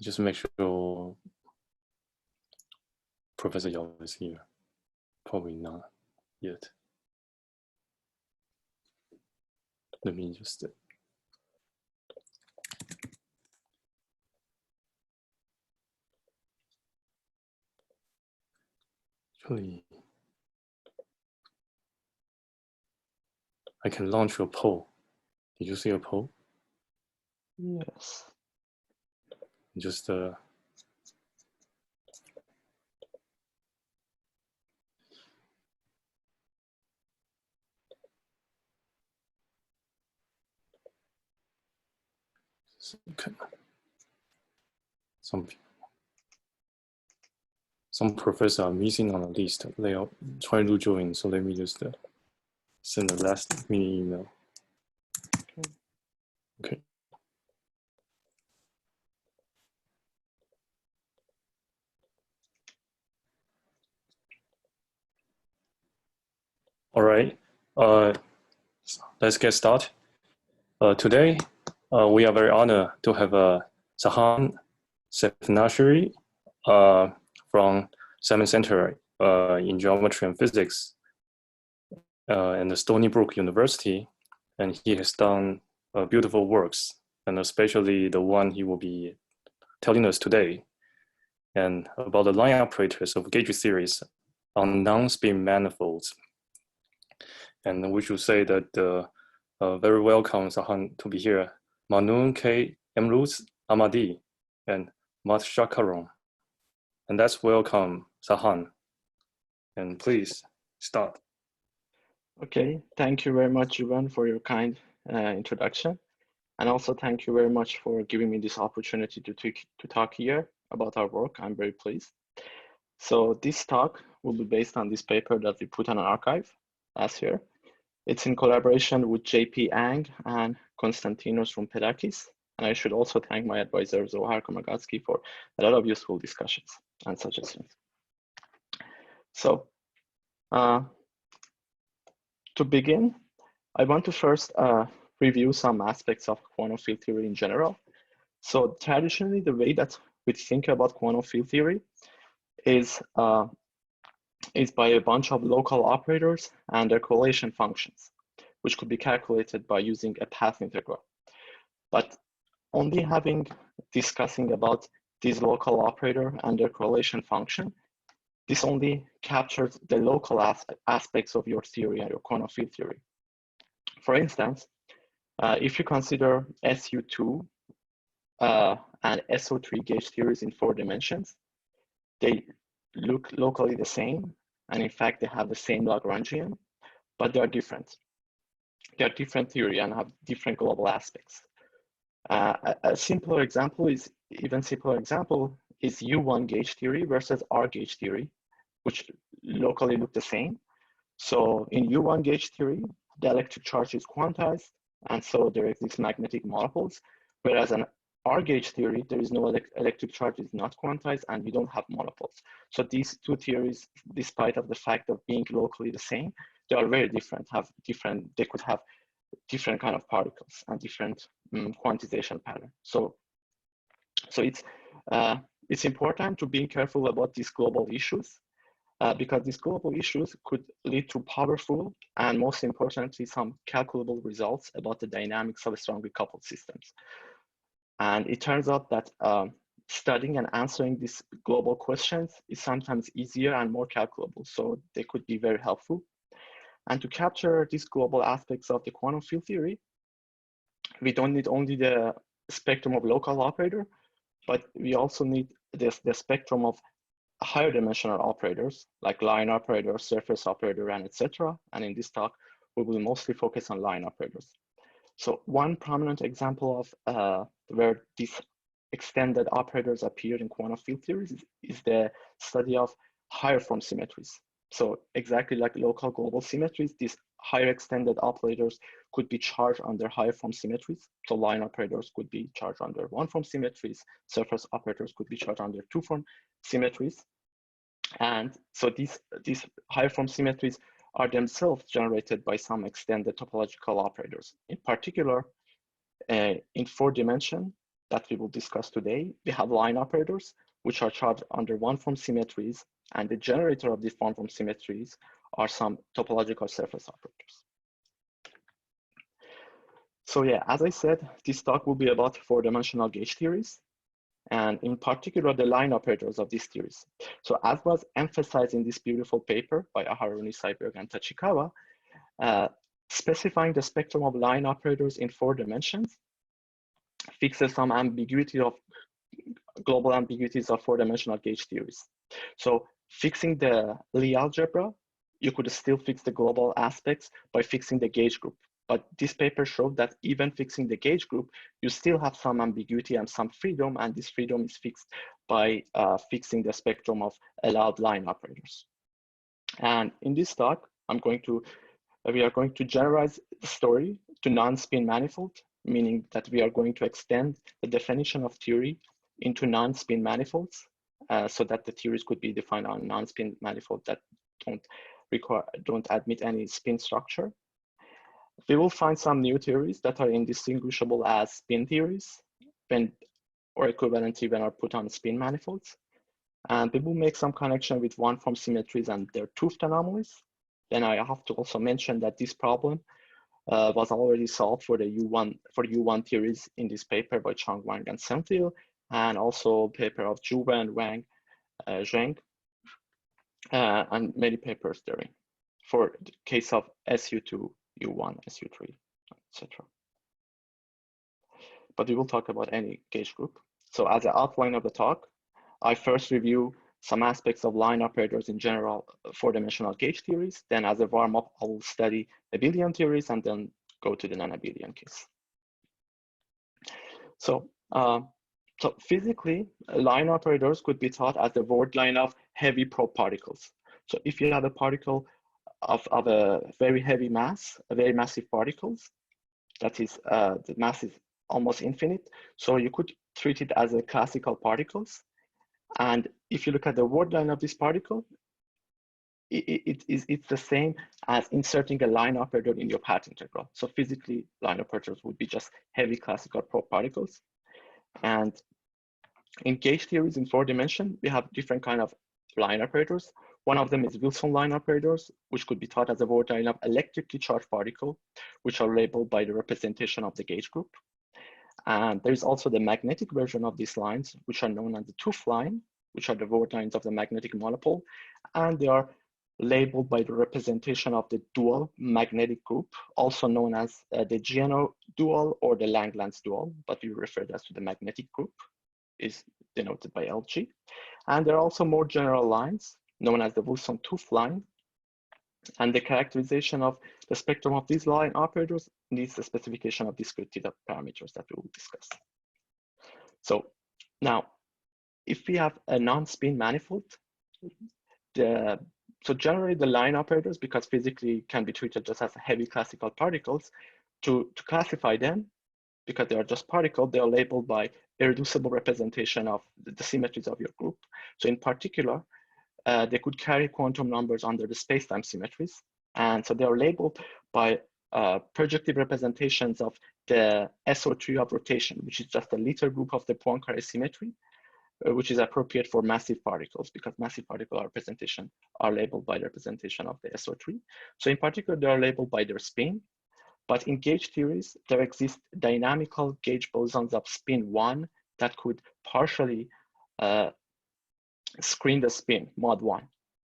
Just make sure Professor Yao is here. Probably not yet. Let me just actually I can launch a poll. Did you see a poll? Yes. Just some professors are missing on the list. They are trying to join, so let me just send the last mini email. Okay. All right. Let's get started. Today, we are very honored to have Sahand Seifnashri from Simon Center in Geometry and Physics and Stony Brook University, and he has done beautiful works, and especially the one he will be telling us today, and about the line operators of gauge series on non-spin manifolds. And we should say that very welcome Sahand to be here. Manun K. Emruz Amadi and Mat Shakaron. And let's welcome Sahand. And please start. Okay, thank you very much, Ivan, for your kind introduction. And also thank you very much for giving me this opportunity to talk here about our work. I'm very pleased. So this talk will be based on this paper that we put on an archive last year. It's in collaboration with JP Ang and Konstantinos from Pedakis. And I should also thank my advisor, Zohar Komagatsky, for a lot of useful discussions and suggestions. So to begin, I want to first review some aspects of quantum field theory in general. So traditionally, the way that we think about quantum field theory is by a bunch of local operators and their correlation functions, which could be calculated by using a path integral. But only discussing about this local operator and their correlation function, this only captures the local aspects of your theory and your quantum field theory. For instance, if you consider SU2 and SO3 gauge theories in 4 dimensions, they look locally the same, and in fact, they have the same Lagrangian, but they are different. They are different theory and have different global aspects. A simpler example is U1 gauge theory versus R gauge theory, which locally look the same. So in U1 gauge theory, the electric charge is quantized, and so there exists magnetic monopoles, whereas in R gauge theory, there is no electric charge is not quantized, and you don't have monopoles. So these two theories, despite of the fact of being locally the same, they are very different. They could have different kind of particles and different quantization pattern. So it's important to be careful about these global issues because these global issues could lead to powerful and, most importantly, some calculable results about the dynamics of strongly coupled systems. And it turns out that studying and answering these global questions is sometimes easier and more calculable, so they could be very helpful. And to capture these global aspects of the quantum field theory, we don't need only the spectrum of local operator, but we also need the spectrum of higher dimensional operators, like line operator, surface operator, and etc. And in this talk, we will mostly focus on line operators. So one prominent example of where these extended operators appear in quantum field theories is the study of higher form symmetries. So exactly like local global symmetries, these higher extended operators could be charged under higher form symmetries. So line operators could be charged under 1-form symmetries. Surface operators could be charged under 2-form symmetries. And so these higher form symmetries are themselves generated by some extended topological operators. In particular, in 4 dimension, that we will discuss today, we have line operators, which are charged under one-form symmetries, and the generator of these one-form symmetries are some topological surface operators. So yeah, as I said, this talk will be about four-dimensional gauge theories, and in particular, the line operators of these theories. So as was emphasized in this beautiful paper by Aharoni, Seiberg, and Tachikawa, specifying the spectrum of line operators in 4 dimensions fixes some ambiguity of global ambiguities of 4-dimensional gauge theories. So fixing the Lie algebra, you could still fix the global aspects by fixing the gauge group. But this paper showed that even fixing the gauge group, you still have some ambiguity and some freedom, and this freedom is fixed by fixing the spectrum of allowed line operators. And in this talk, we are going to generalize the story to non-spin manifold, meaning that we are going to extend the definition of theory into non-spin manifolds, so that the theories could be defined on non-spin manifolds that don't admit any spin structure. We will find some new theories that are indistinguishable as spin theories or equivalency when are put on spin manifolds. And we will make some connection with one-form symmetries and their Hooft anomalies. Then I have to also mention that this problem was already solved for the U1 theories in this paper by Chang, Wang, and Senthil, and also paper of Zhu and Wang, Zheng, and many papers therein for the case of SU2, U1, SU3, etc. But we will talk about any gauge group. So as an outline of the talk, I first review some aspects of line operators in general, 4-dimensional gauge theories. Then as a warm-up, I will study Abelian theories and then go to the non-Abelian case. So, so physically, line operators could be thought as the word line of heavy probe particles. So if you have a particle of a very heavy mass, a very massive particles, that is, the mass is almost infinite. So you could treat it as a classical particles. And if you look at the word line of this particle, it's the same as inserting a line operator in your path integral. So physically, line operators would be just heavy classical probe particles. And in gauge theories in 4 dimension, we have different kind of line operators. One of them is Wilson line operators, which could be thought as a word line of electrically charged particle, which are labeled by the representation of the gauge group. And there is also the magnetic version of these lines, which are known as the Hooft line, which are the word lines of the magnetic monopole. And they are labeled by the representation of the dual magnetic group, also known as the Giano dual or the Langlands dual, but we refer that to the magnetic group, is denoted by LG. And there are also more general lines known as the Wilson Hooft line. And the characterization of the spectrum of these line operators needs the specification of discrete theta parameters that we will discuss. So now, if we have a non-spin manifold, so generally the line operators, because physically can be treated just as heavy classical particles, to classify them, because they are just particles, they are labeled by irreducible representation of the symmetries of your group. So in particular, they could carry quantum numbers under the space-time symmetries. And so they are labeled by projective representations of the SO3 of rotation, which is just a little group of the Poincare symmetry, which is appropriate for massive particles, because massive particle representation are labeled by the representation of the SO3. So in particular, they are labeled by their spin. But in gauge theories, there exist dynamical gauge bosons of spin 1 that could partially screen the spin, mod 1.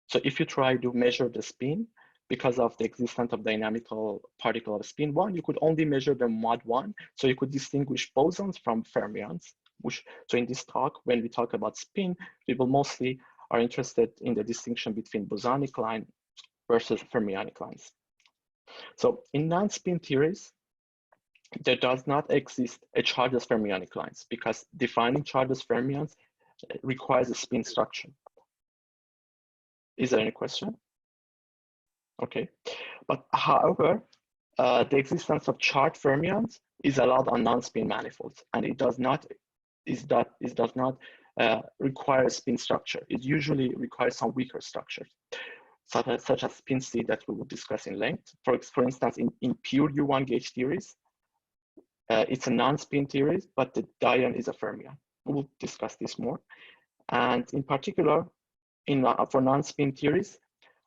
So if you try to measure the spin, because of the existence of dynamical particle of spin 1, you could only measure the mod 1. So you could distinguish bosons from fermions, so in this talk, when we talk about spin, people mostly are interested in the distinction between bosonic line versus fermionic lines. So in non-spin theories, there does not exist a chargeless fermionic lines, because defining chargeless fermions requires a spin structure. Is there any question? Okay, but however, the existence of charged fermions is allowed on non-spin manifolds, and it does not require a spin structure. It usually requires some weaker structures, such as spin C that we will discuss in length. For instance, in pure U1 gauge theories, it's a non-spin theory, but the dion is a fermion. We'll discuss this more. And in particular, for non-spin theories,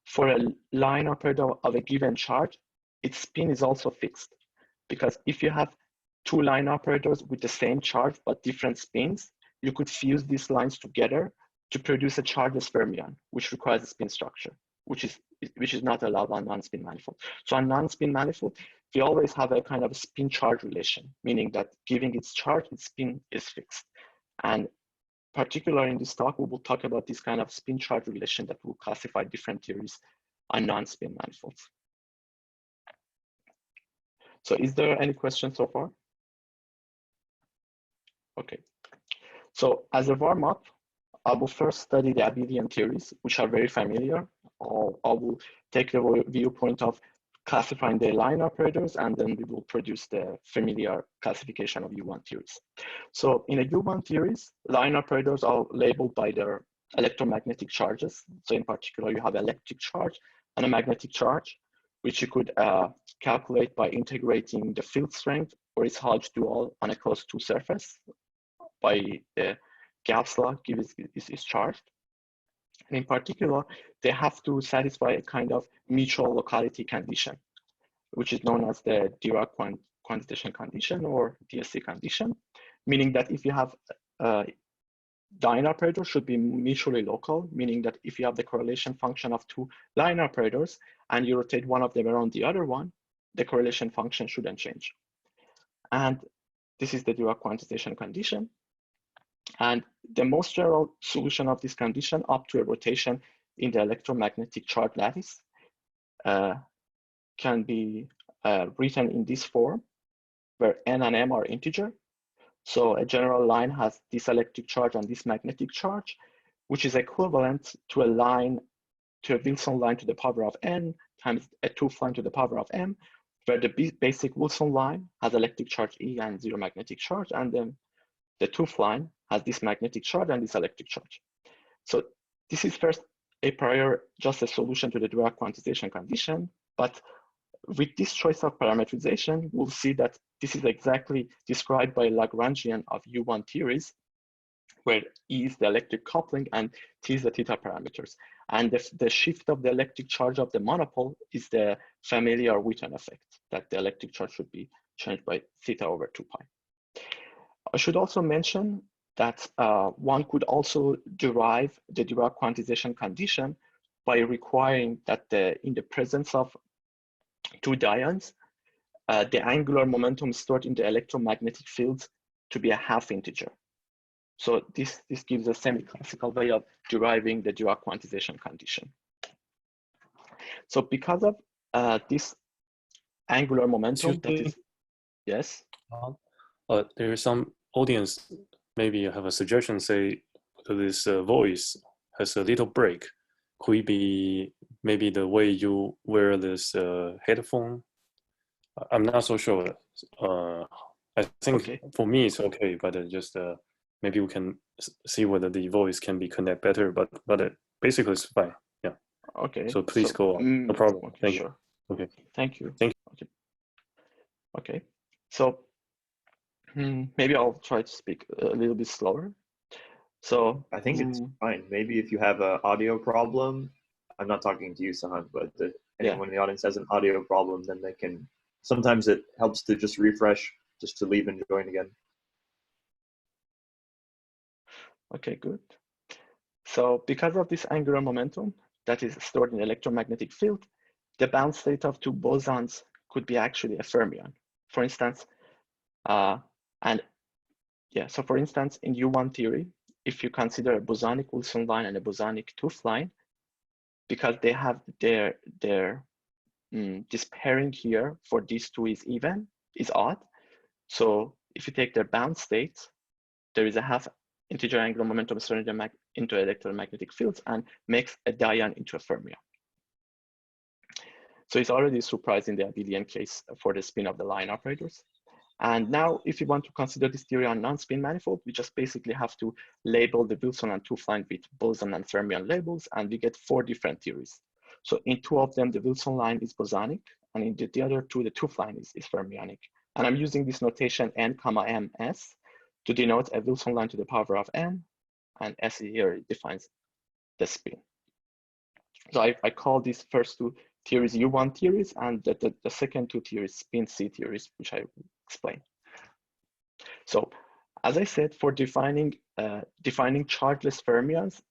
for a line operator of a given charge, its spin is also fixed. Because if you have two line operators with the same charge but different spins, you could fuse these lines together to produce a chargeless fermion, which requires a spin structure, which is not allowed on non-spin manifold. So on non-spin manifold, we always have a kind of spin-charge relation, meaning that giving its charge, its spin is fixed. And particularly in this talk, we will talk about this kind of spin-charge relation that will classify different theories on non-spin manifolds. So is there any questions so far? Okay. So as a warm-up, I will first study the Abelian theories, which are very familiar. I will take the viewpoint of classifying the line operators, and then we will produce the familiar classification of U1 theories. So in a U1 theories, line operators are labeled by their electromagnetic charges. So in particular, you have electric charge and a magnetic charge, which you could calculate by integrating the field strength or its Hodge dual on a closed two surface by the Gauss law is charged. And in particular, they have to satisfy a kind of mutual locality condition, which is known as the Dirac quantization condition or DSC condition, meaning that if you have dion operators should be mutually local, meaning that if you have the correlation function of two line operators and you rotate one of them around the other one, the correlation function shouldn't change. And this is the Dirac quantization condition. And the most general solution of this condition up to a rotation in the electromagnetic charge lattice can be written in this form, where n and m are integer. So a general line has this electric charge and this magnetic charge, which is equivalent to a Wilson line to the power of n times a Hooft line to the power of m, where the basic Wilson line has electric charge E and zero magnetic charge, and then the Hooft line has this magnetic charge and this electric charge. So this is first a prior, just a solution to the Dirac quantization condition, but with this choice of parametrization, we'll see that this is exactly described by Lagrangian of U1 theories, where E is the electric coupling and T is the theta parameters. And the shift of the electric charge of the monopole is the familiar Witten effect, that the electric charge should be changed by theta over 2 pi. I should also mention that one could also derive the Dirac quantization condition by requiring that in the presence of two dions, the angular momentum stored in the electromagnetic fields to be a half integer. So this gives a semi-classical way of deriving the Dirac quantization condition. So because of this angular momentum, that is, yes? There is some audience, maybe you have a suggestion, say this voice has a little break. Could it be maybe the way you wear this headphone? I'm not so sure. I think for me it's okay, but just maybe we can see whether the voice can be connected better, but basically it's fine. Yeah. Okay. So please go on. No problem. Okay, Thank sure. you. Okay. Thank you. Thank you. Okay. Okay. So maybe I'll try to speak a little bit slower. So I think it's fine. Maybe if you have an audio problem, I'm not talking to you, Sahand, but anyone in the audience has an audio problem, then they can, sometimes it helps to just refresh, just to leave and join again. Okay, good. So because of this angular momentum that is stored in the electromagnetic field, the bound state of two bosons could be actually a fermion. For instance, so for instance, in U1 theory, if you consider a bosonic Wilson line and a bosonic Hooft line, because they have this pairing here for these two is odd. So if you take their bound states, there is a half integer angular momentum stored into electromagnetic fields and makes a dion into a fermion. So it's already a surprise in the Abelian case for the spin of the line operators. And now if you want to consider this theory on non-spin manifold, we just basically have to label the Wilson and Hooft line with boson and fermion labels, and we get 4 different theories. So in 2 of them, the Wilson line is bosonic, and in the other 2, the Hooft line is fermionic. And I'm using this notation n comma ms to denote a Wilson line to the power of n, and s here defines the spin. So I call these first two theories U1 theories, and the second two theories spin C theories, which I will explain. So as I said, for defining chargeless fermions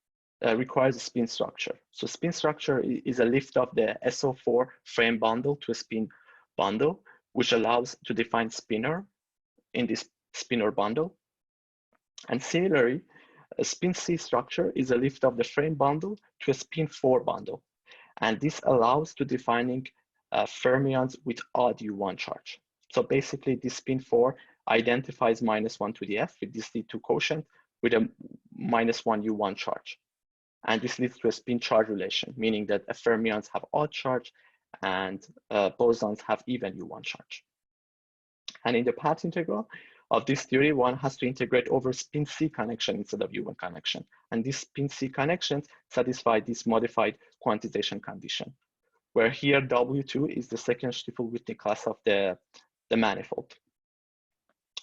requires a spin structure. So spin structure is a lift of the SO4 frame bundle to a spin bundle, which allows to define spinor in this spinor bundle. And similarly, a spin C structure is a lift of the frame bundle to a spin 4 bundle. And this allows to defining fermions with odd U1 charge. So basically this spin 4 identifies -1 to the F with this D2 quotient with a -1 U1 charge. And this leads to a spin charge relation, meaning that fermions have odd charge and bosons have even U1 charge. And in the path integral of this theory, one has to integrate over spin C connection instead of U1 connection. And these spin C connections satisfy this modified quantization condition, where here W2 is the second Stiefel-Whitney class of the manifold.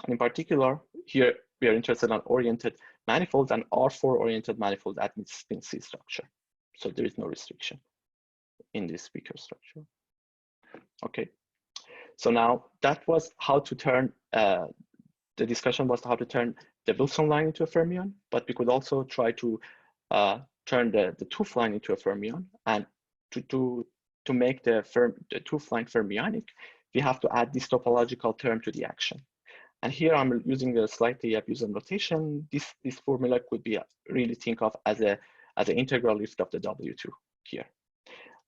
And in particular, here we are interested in oriented manifolds, and R4 oriented manifolds admit spin C structure. So there is no restriction in this weaker structure. Okay, so now that was how to turn, the discussion was how to turn the Wilson line into a fermion, but we could also try to turn the Hooft line into a fermion. And to make the Hooft line fermionic, we have to add this topological term to the action. And here I'm using a slightly abusive notation. This formula could be really think of as an integral lift of the W2 here.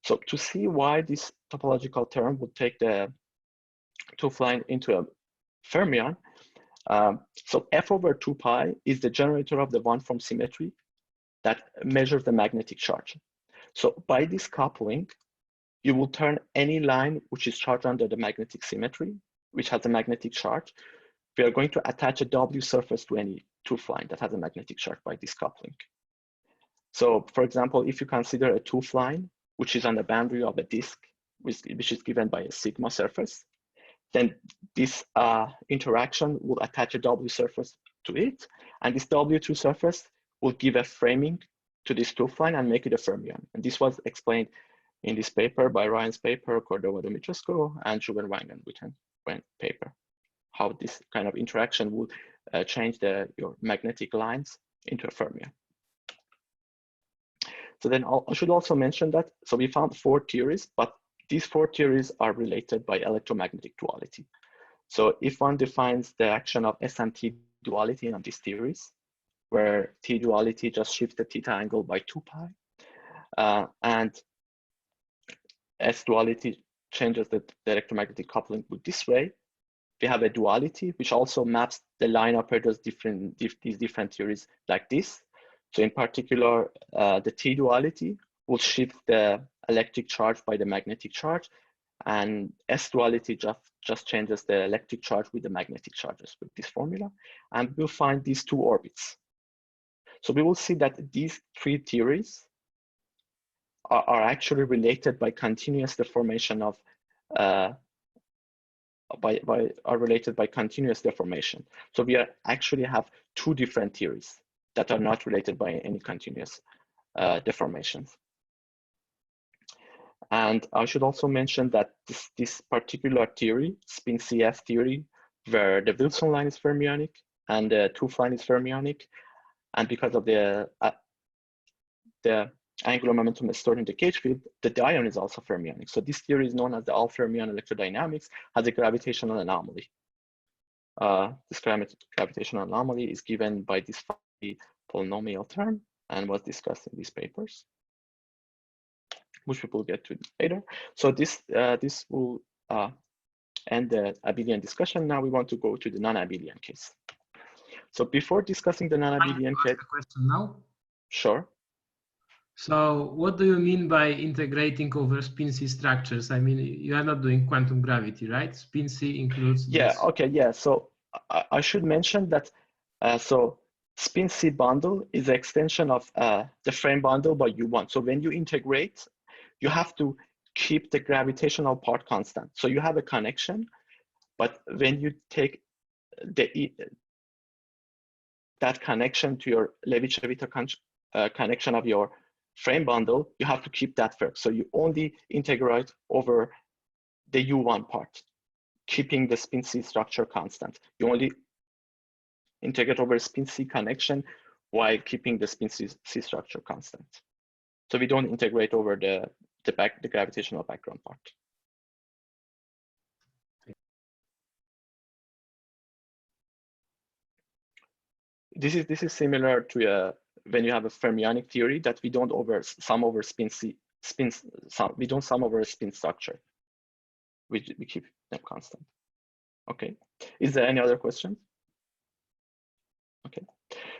So to see why this topological term would take the Hooft line into a fermion, so F over 2 pi is the generator of the one-form symmetry that measures the magnetic charge. So by this coupling, you will turn any line which is charged under the magnetic symmetry, which has a magnetic charge. We are going to attach a W surface to any Hooft line that has a magnetic charge by this coupling. So for example, if you consider a Hooft line, which is on the boundary of a disk, which is given by a sigma surface, then this interaction will attach a W surface to it. And this W2 surface will give a framing to this Hooft line and make it a fermion. And this was explained in this paper by Ryan's paper, Cordova-Dumitrescu, and Sugar-Wang and Witten paper, how this kind of interaction will change your magnetic lines into a fermion. So then I should also mention that, so we found 4 theories, but these 4 theories are related by electromagnetic duality. So if one defines the action of S and T duality on these theories, where T duality just shifts the theta angle by 2 pi, and S duality changes the electromagnetic coupling with this way, we have a duality which also maps the line operators these different theories like this. So in particular, the T duality will shift the electric charge by the magnetic charge, and S duality just changes the electric charge with the magnetic charges with this formula, and we'll find these 2 orbits. So we will see that these 3 theories are actually related by continuous deformation of are related by continuous deformation. So we actually have 2 different theories that are not related by any continuous deformations. And I should also mention that this particular theory, spin CF theory, where the Wilson line is fermionic and the Hooft line is fermionic, and because of the angular momentum is stored in the gauge field, the dione is also fermionic. So this theory is known as the all-fermion electrodynamics, has a gravitational anomaly. This gravitational anomaly is given by this polynomial term and was discussed in these papers, which we will get to later. So this will end the abelian discussion. Now we want to go to the non-abelian case. So before discussing the non-abelian case, question now. Sure. So what do you mean by integrating over spin C structures? I mean, you are not doing quantum gravity, right? Spin C includes this. Okay, yeah. So I should mention that so spin C bundle is an extension of the frame bundle by U1. So when you integrate, you have to keep the gravitational part constant. So you have a connection But when you take that connection to your Levi-Civita connection of your frame bundle, you have to keep that first. So you only integrate over the U1 part, keeping the spin C structure constant. You only integrate over spin C connection while keeping the spin C structure constant. So we don't integrate over the gravitational background part. This is similar to when you have a fermionic theory that we don't sum over we don't sum over a spin structure. We keep them constant. Okay. Is there any other questions? Okay.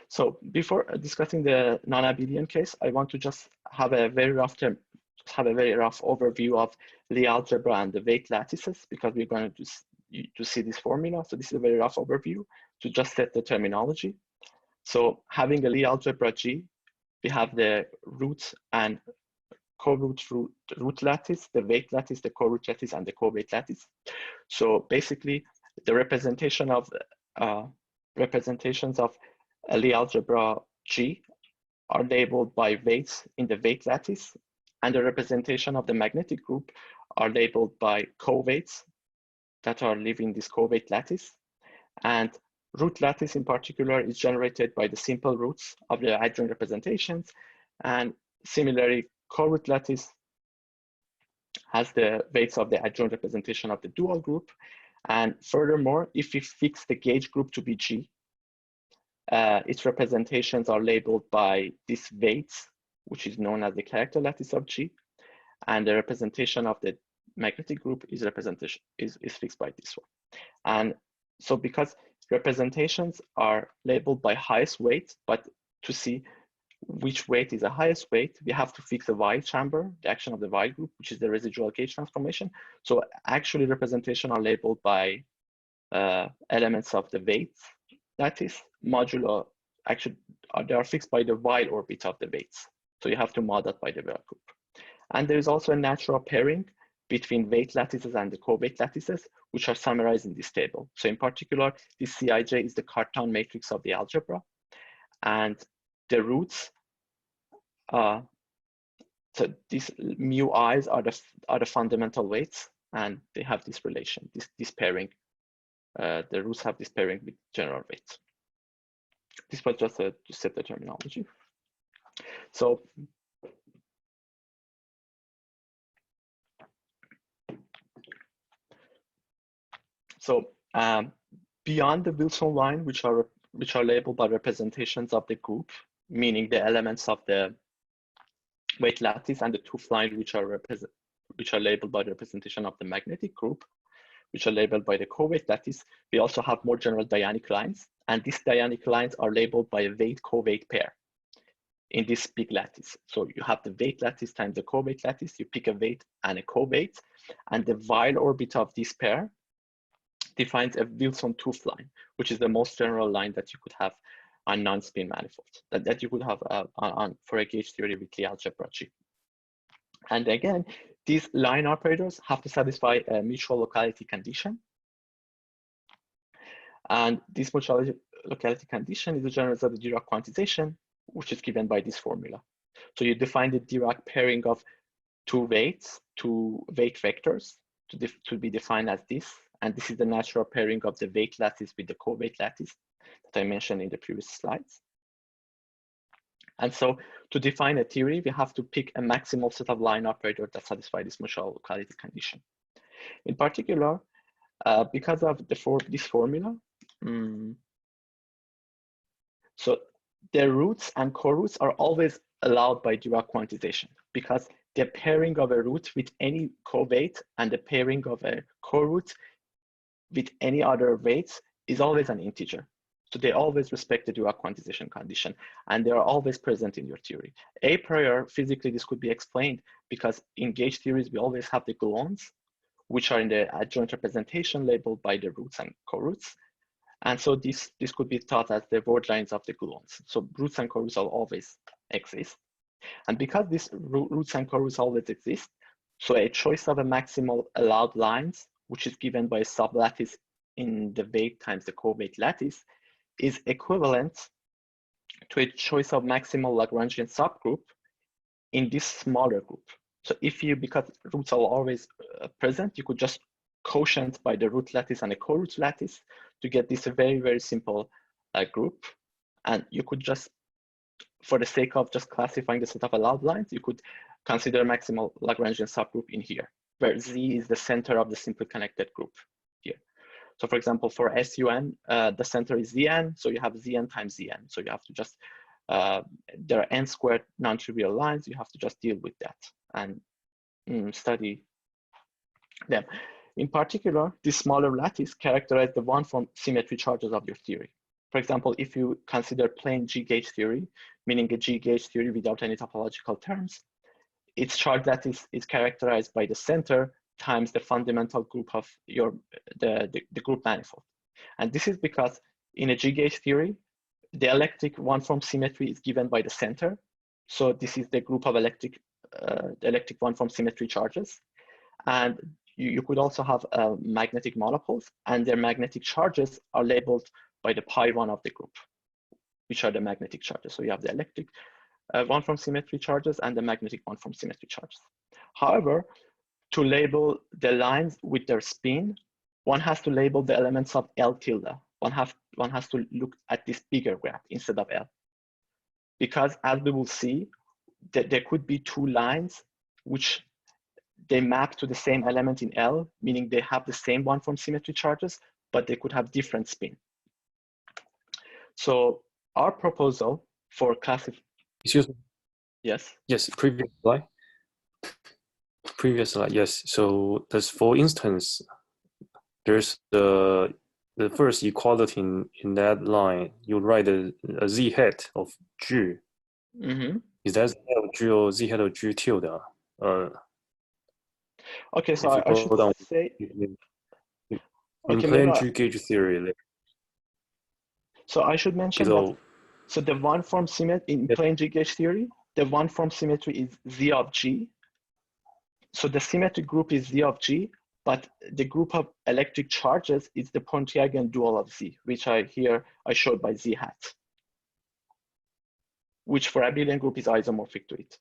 So before discussing the non-Abelian case, I want to just have a very rough overview of Lie algebra and the weight lattices, because we're going to see this formula. So this is a very rough overview to just set the terminology. So having a Lie algebra G, we have the roots and co-root root lattice, the weight lattice, the co-root lattice, and the co-weight lattice. So basically, the representation of representations of a Lie algebra G are labeled by weights in the weight lattice, and the representation of the magnetic group are labeled by co-weights that are living this co-weight lattice. And root lattice in particular is generated by the simple roots of the adjoint representations. And similarly, co-root lattice has the weights of the adjoint representation of the dual group. And furthermore, if we fix the gauge group to be G, its representations are labeled by these weights, which is known as the character lattice of G. And the representation of the magnetic group is fixed by this one. And so because representations are labeled by highest weight, but to see which weight is the highest weight, we have to fix a Weyl chamber, the action of the Weyl group, which is the residual gauge transformation. So actually representation are labeled by elements of the weight lattice modulo. Actually, they are fixed by the Weyl orbit of the weights. So you have to mod that by the Weyl group. And there is also a natural pairing between weight lattices and the co-weight lattices, which are summarized in this table. So in particular, this Cij is the Cartan matrix of the algebra, and the roots, so these mu i's are the fundamental weights, and they have this relation, this pairing. The roots have this pairing with general weights. This was just to set the terminology. So beyond the Wilson line, which are labeled by representations of the group, meaning the elements of the weight lattice, and the Hooft line, which are labeled by the representation of the magnetic group, which are labeled by the co-weight lattice, we also have more general dyonic lines, and these dyonic lines are labeled by a weight co-weight pair in this big lattice. So you have the weight lattice times the co-weight lattice, you pick a weight and a co-weight, and the Weyl orbit of this pair defines a Wilson Hooft line, which is the most general line that you could have on non-spin manifolds, that you could have for a gauge theory with Lie algebra G. And again, these line operators have to satisfy a mutual locality condition. And this mutual locality condition is the generalized of the Dirac quantization, which is given by this formula. So you define the Dirac pairing of two weight vectors to be defined as this. And this is the natural pairing of the weight lattice with the co-weight lattice that I mentioned in the previous slides. And so to define a theory, we have to pick a maximal set of line operators that satisfy this mutual locality condition. In particular, because of this formula, so the roots and co-roots are always allowed by Dirac quantization, because the pairing of a root with any co-weight and the pairing of a co-root with any other weights is always an integer. So they always respect the Dirac quantization condition, and they are always present in your theory. A priori, physically, this could be explained because in gauge theories, we always have the gluons, which are in the adjoint representation labeled by the roots and co-roots. And so this could be thought as the word lines of the gluons. So roots and co-roots will always exist. And because these roots and co-roots always exist, so a choice of a maximal allowed lines, which is given by a sublattice in the weight times the co-weight lattice is equivalent to a choice of maximal Lagrangian subgroup in this smaller group. So if you, because roots are always present, you could just quotient by the root lattice and a co-root lattice to get this very, very simple group. And you could just, for the sake of just classifying the set of allowed lines, you could consider maximal Lagrangian subgroup in here, where Z is the center of the simply connected group here. So for example, for SUN, the center is Zn, so you have Zn times Zn. So you have to just, there are n squared non-trivial lines, you have to just deal with that and study them. In particular, this smaller lattice characterizes the one-form symmetry charges of your theory. For example, if you consider plain G-gauge theory, meaning a G-gauge theory without any topological terms, its charge lattice is characterized by the center times the fundamental group of your the group manifold. And this is because in a G-gauge theory, the electric one-form symmetry is given by the center. So this is the group of electric one-form symmetry charges. And you could also have magnetic monopoles, and their magnetic charges are labeled by the pi1 of the group, which are the magnetic charges. So you have the electric one-form symmetry charges and the magnetic one-form symmetry charges. However, to label the lines with their spin, one has to label the elements of L tilde. One has to look at this bigger graph instead of L. Because as we will see, that there could be two lines which they map to the same element in L, meaning they have the same one-form symmetry charges, but they could have different spin. So our proposal for classifying. Excuse me. Yes. Yes, previous slide. Previous slide, yes. So there's, for instance, there's the first equality in that line. You write a z hat of G. Mm-hmm. Is that z hat of G or z hat of G tilde? Okay, so I should say in plain G gauge theory. So I should mention that. So the one-form symmetry in plain G gauge theory, the one-form symmetry is Z of G. So the symmetric group is Z of G, but the group of electric charges is the Pontryagin dual of Z, which I showed by Z hat, which for abelian group is isomorphic to it.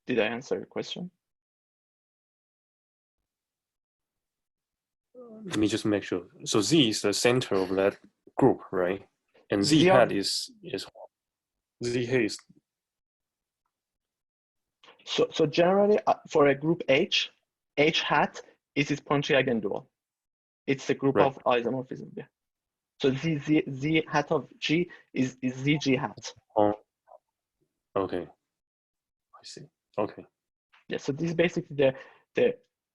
Did I answer your question? Let me just make sure. So Z is the center of that group, right? And Z hat is Z hat is. So generally for a group H hat is its Pontryagin dual. It's the group of isomorphism. Yeah. So Z hat of G is ZG hat. Oh, okay. I see. Okay. Yeah. So this is basically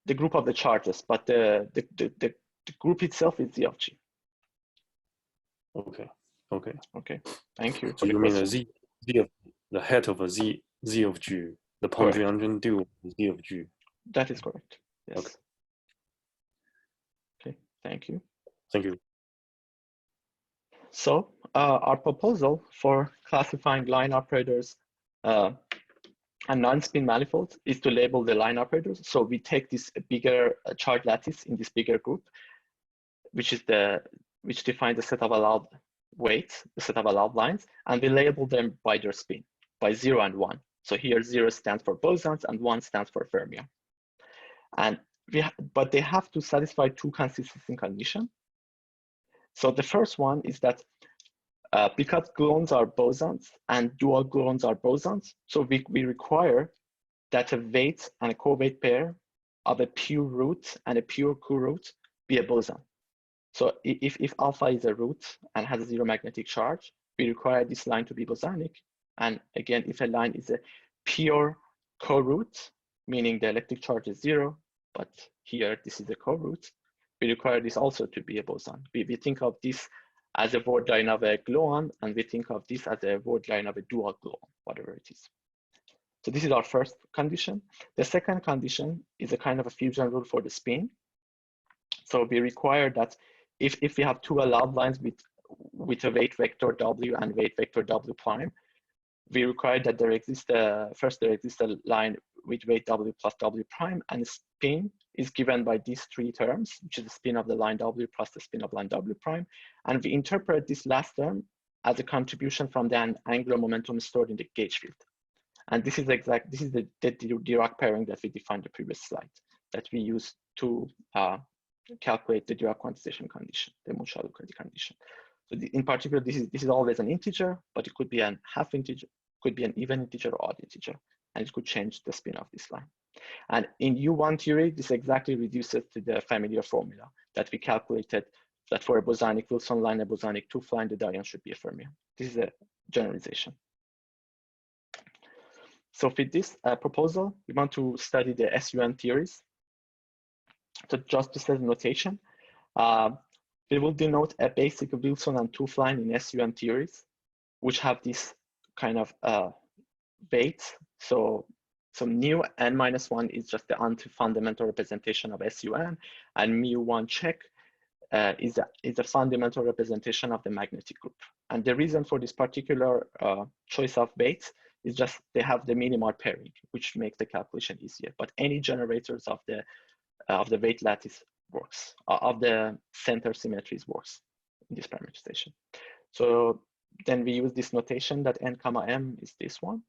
the group of the charges, but the group itself is Z of G. Okay. Okay. Okay. Thank you. So you mean a Z of the hat of a Z of G, the Pontryagin dual Z of G. That is correct. Yes. Okay. Okay. Thank you. Thank you. So our proposal for classifying line operators and non-spin manifolds is to label the line operators. So we take this bigger charge lattice in this bigger group, which defines the set of allowed weights, the set of allowed lines, and we label them by their spin, by 0 and 1. So here 0 stands for bosons and 1 stands for fermion. And but they have to satisfy two consistency conditions. So the first one is that because gluons are bosons and dual gluons are bosons, so we require that a weight and a co-weight pair of a pure root and a pure co-root be a boson. So if alpha is a root and has a 0 magnetic charge, we require this line to be bosonic. And again, if a line is a pure co-root, meaning the electric charge is 0, but here this is a co-root, we require this also to be a boson. We think of this as a word line of a gluon, and we think of this as a word line of a dual gluon, whatever it is. So this is our first condition. The second condition is a kind of a fusion rule for the spin. So we require that if we have two allowed lines with a weight vector W and weight vector W prime, we require that there exists first there exists a line with weight W plus W prime and a spin is given by these three terms, which is the spin of the line W plus the spin of line W prime. And we interpret this last term as a contribution from the angular momentum stored in the gauge field. And this is the Dirac pairing that we defined the previous slide that we use to calculate the Dirac quantization condition, the Munch-Lucas condition. So in particular, this is always an integer, but it could be an half integer, could be an even integer or odd integer, and it could change the spin of this line. And in U1 theory, this exactly reduces to the familiar formula that we calculated, that for a bosonic Wilson line, a bosonic Hooft line, the diagon should be a fermion. This is a generalization. So with this proposal, we want to study the SUN theories. So just to set the notation, we will denote a basic Wilson and Hooft line in SUN theories, which have this kind of weights. So mu n-1 is just the anti-fundamental representation of SUN, and mu1 check is a fundamental representation of the magnetic group. And the reason for this particular choice of weights is just they have the minimal pairing, which makes the calculation easier. But any generators of the weight lattice works, of the center symmetries works in this parameterization. So then we use this notation that n comma m is this one.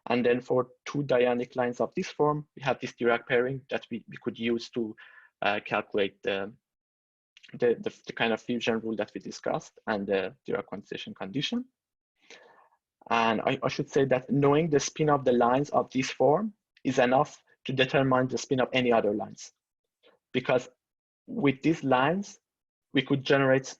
And then for two dionic lines of this form, we have this Dirac pairing that we could use to calculate the kind of fusion rule that we discussed and the Dirac quantization condition. And I should say that knowing the spin of the lines of this form is enough to determine the spin of any other lines. Because with these lines, we could generate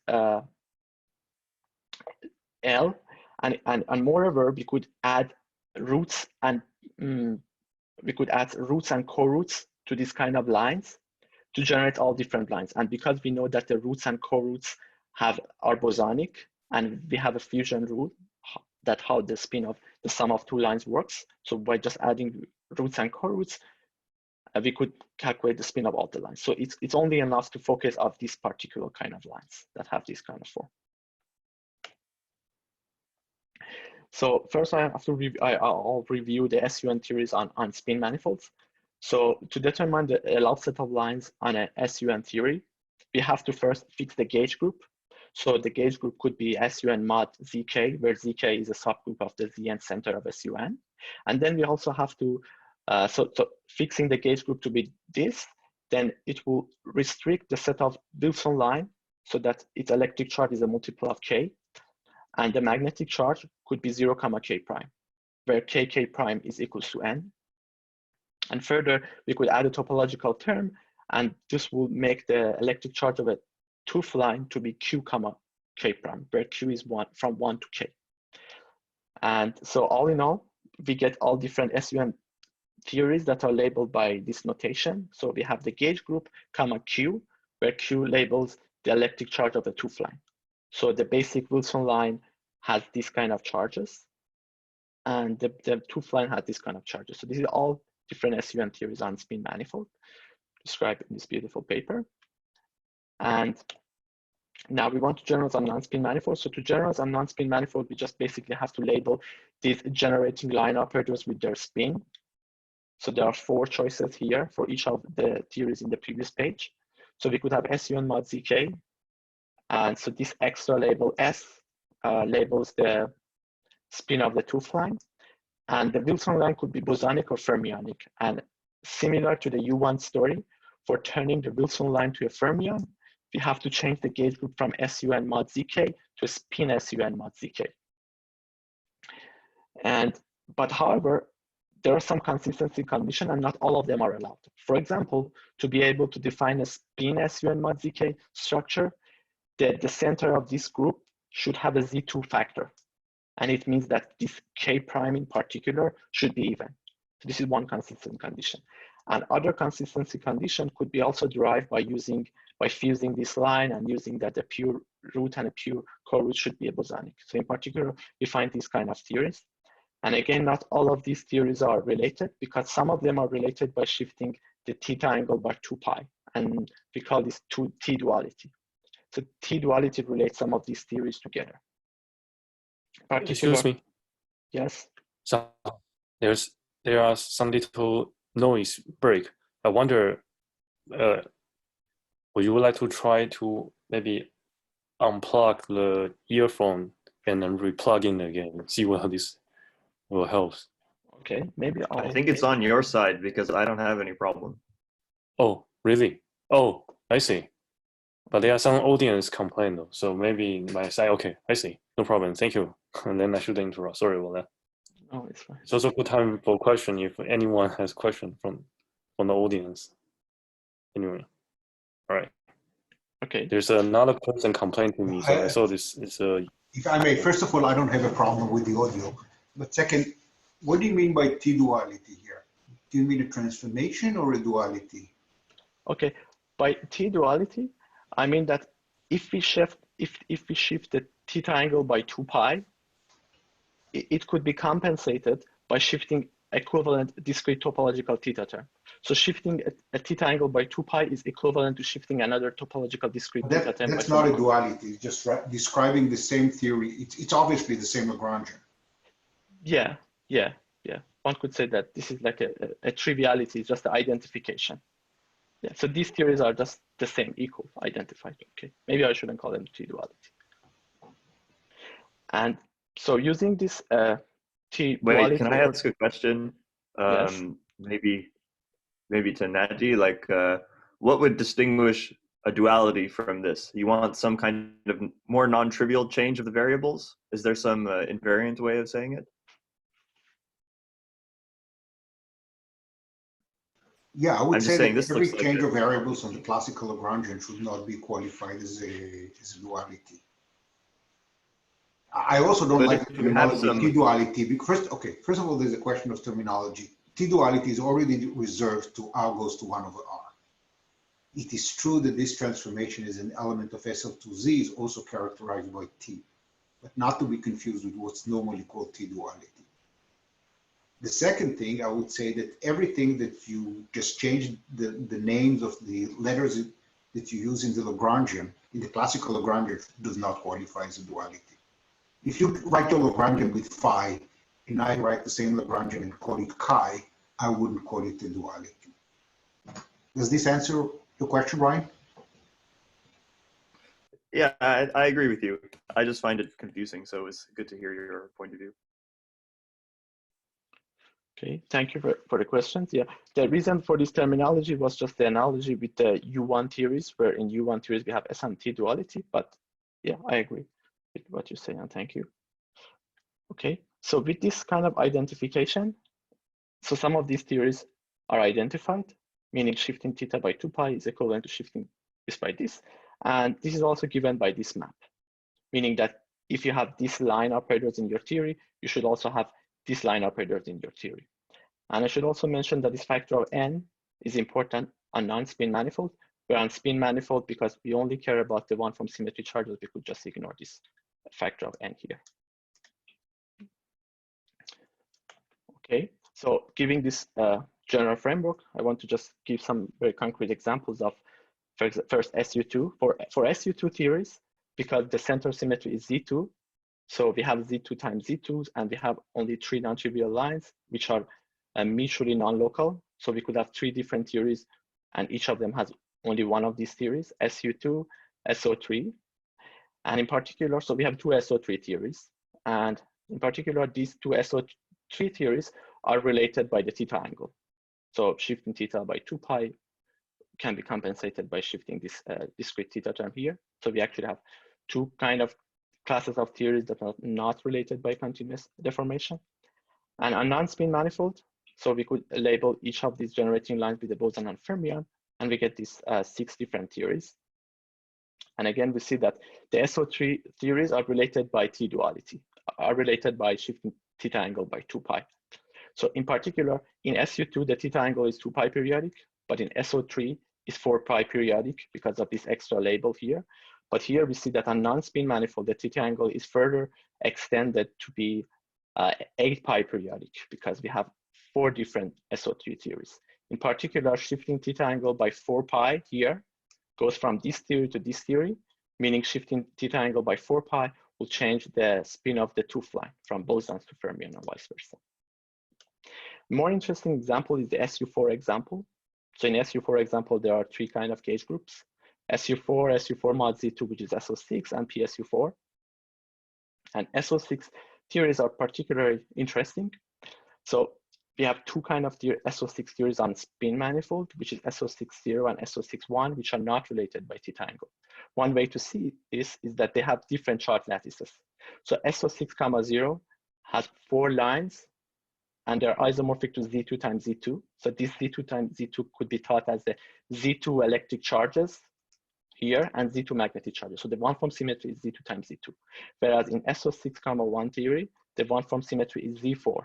L, and moreover, we could add roots and co-roots to this kind of lines to generate all different lines. And because we know that the roots and co-roots are bosonic, and we have a fusion rule that how the spin of the sum of two lines works. So by just adding roots and co-roots, we could calculate the spin of all the lines. So it's only enough to focus on this particular kind of lines that have this kind of form. So first I'll review the SUN theories on spin manifolds. So to determine the allowed set of lines on a SUN theory, we have to first fix the gauge group. So the gauge group could be SUN mod ZK, where ZK is a subgroup of the Zn center of SUN. And then we also have to, so fixing the gauge group to be this, then it will restrict the set of Wilson line so that its electric charge is a multiple of K. And the magnetic charge could be 0, K prime, where K prime is equals to N. And further, we could add a topological term, and this will make the electric charge of a Hooft line to be Q, K prime, where Q is from 1 to K. And so all in all, we get all different SUN theories that are labeled by this notation. So we have the gauge group, Q, where Q labels the electric charge of the Hooft line. So the basic Wilson line has this kind of charges, and the Hooft line has this kind of charges. So these are all different SUN theories on spin manifold described in this beautiful paper. And now we want to generalize on non-spin manifold. So to generalize on non-spin manifold, we just basically have to label these generating line operators with their spin. So there are 4 choices here for each of the theories in the previous page. So we could have SUN mod ZK. And so this extra label S labels the spin of the Hooft line. And the Wilson line could be bosonic or fermionic. And similar to the U1 story, for turning the Wilson line to a fermion, we have to change the gauge group from SUN mod ZK to a spin SUN mod ZK. But however, there are some consistency conditions, and not all of them are allowed. For example, to be able to define a spin SUN mod ZK structure, the center of this group should have a Z2 factor. And it means that this K prime in particular should be even. So this is one consistency condition. And other consistency condition could be also derived by fusing this line and using that the pure root and a pure co-root should be a bosonic. So in particular, we find these kind of theories. And again, not all of these theories are related, because some of them are related by shifting the theta angle by 2 pi. And we call this T duality. So T duality relates some of these theories together. Excuse me. Yes. So there are some little noise break. I wonder would you like to try to maybe unplug the earphone and then replug in again? See what this will help. Okay, maybe I think it's on your side because I don't have any problem. Oh, really? Oh, I see. But there are some audience complaint though, so maybe my side. Okay, I see. No problem. Thank you. And then I shouldn't interrupt. Sorry about that. Oh, it's fine. It's also good time for question if anyone has question from the audience. Anyway, all right. Okay. There's another person complained to me, so I saw this is a. If I may, first of all, I don't have a problem with the audio. But second, what do you mean by T-duality here? Do you mean a transformation or a duality? Okay, by T-duality, I mean that if we shift the theta angle by 2 pi, it could be compensated by shifting equivalent discrete topological theta term. So shifting a theta angle by 2 pi is equivalent to shifting another topological discrete theta term. That's not a duality, it's just describing the same theory. It's obviously the same Lagrangian. Yeah. One could say that this is like a triviality, just the identification. Yeah, so these theories are just the same, equal, identified. Okay, maybe I shouldn't call them T-duality. And so using this T-duality. Wait, can I ask a question? Yes. Maybe to Naji, like what would distinguish a duality from this? You want some kind of more non-trivial change of the variables? Is there some invariant way of saying it? Yeah, I would say that every like change of variables on the classical Lagrangian should not be qualified as a duality. I also don't like the terminology T-duality. First of all, there's a question of terminology. T-duality is already reserved to R goes to 1 over R. It is true that this transformation is an element of SL2Z is also characterized by T, but not to be confused with what's normally called T-duality. The second thing, I would say that everything that you just change the names of the letters that you use in the Lagrangian, in the classical Lagrangian, does not qualify as a duality. If you write your Lagrangian with phi, and I write the same Lagrangian and call it chi, I wouldn't call it a duality. Does this answer your question, Ryan? Yeah, I agree with you. I just find it confusing, so it was good to hear your point of view. Okay, thank you for the questions. Yeah, the reason for this terminology was just the analogy with the U1 theories, where in U1 theories we have S and T duality, but yeah, I agree with what you say, and thank you. Okay, so with this kind of identification, so some of these theories are identified, meaning shifting theta by 2 pi is equivalent to shifting this by this, and this is also given by this map, meaning that if you have these line operators in your theory, you should also have these line operators in your theory. And I should also mention that this factor of n is important on non-spin manifold, where on spin manifold, because we only care about the one from symmetry charges, we could just ignore this factor of n here. Okay, so giving this general framework, I want to just give some very concrete examples of first SU2. For SU2 theories, because the center symmetry is Z2, so we have Z2 times Z2s, and we have only 3 non-trivial lines, which are mutually non-local. So we could have 3 different theories, and each of them has only one of these theories, SU2, SO3. And in particular, so we have 2 SO3 theories. And in particular, these 2 SO3 theories are related by the theta angle. So shifting theta by 2 pi can be compensated by shifting this discrete theta term here. So we actually have 2 kind of classes of theories that are not related by continuous deformation. And a non-spin manifold, so we could label each of these generating lines with a boson and fermion, and we get these 6 different theories. And again, we see that the SO3 theories are related by T-duality, are related by shifting theta angle by 2 pi. So in particular, in SU2, the theta angle is 2 pi periodic, but in SO3 is 4 pi periodic because of this extra label here. But here we see that on non-spin manifold, the theta angle is further extended to be 8 pi periodic because we have 4 different SO3 theories. In particular, shifting theta angle by 4 pi here goes from this theory to this theory, meaning shifting theta angle by 4 pi will change the spin of the 2th line from bosons to fermion and vice versa. More interesting example is the SU4 example. So in SU, for example, there are three kind of gauge groups: SU4, SU4 mod Z2, which is SO6, and PSU4. And SO6 theories are particularly interesting. So we have two kind of SO6 theories on spin manifold, which is SO60 and SO61, which are not related by theta angle. One way to see this is that they have different charge lattices. So SO6, 0 has 4 lines, and they're isomorphic to Z2 times Z2. So this Z2 times Z2 could be thought as the Z2 electric charges here and Z2 magnetic charges. So the one-form symmetry is Z2 times Z2. Whereas in SO6, 1 theory, the one-form symmetry is Z4.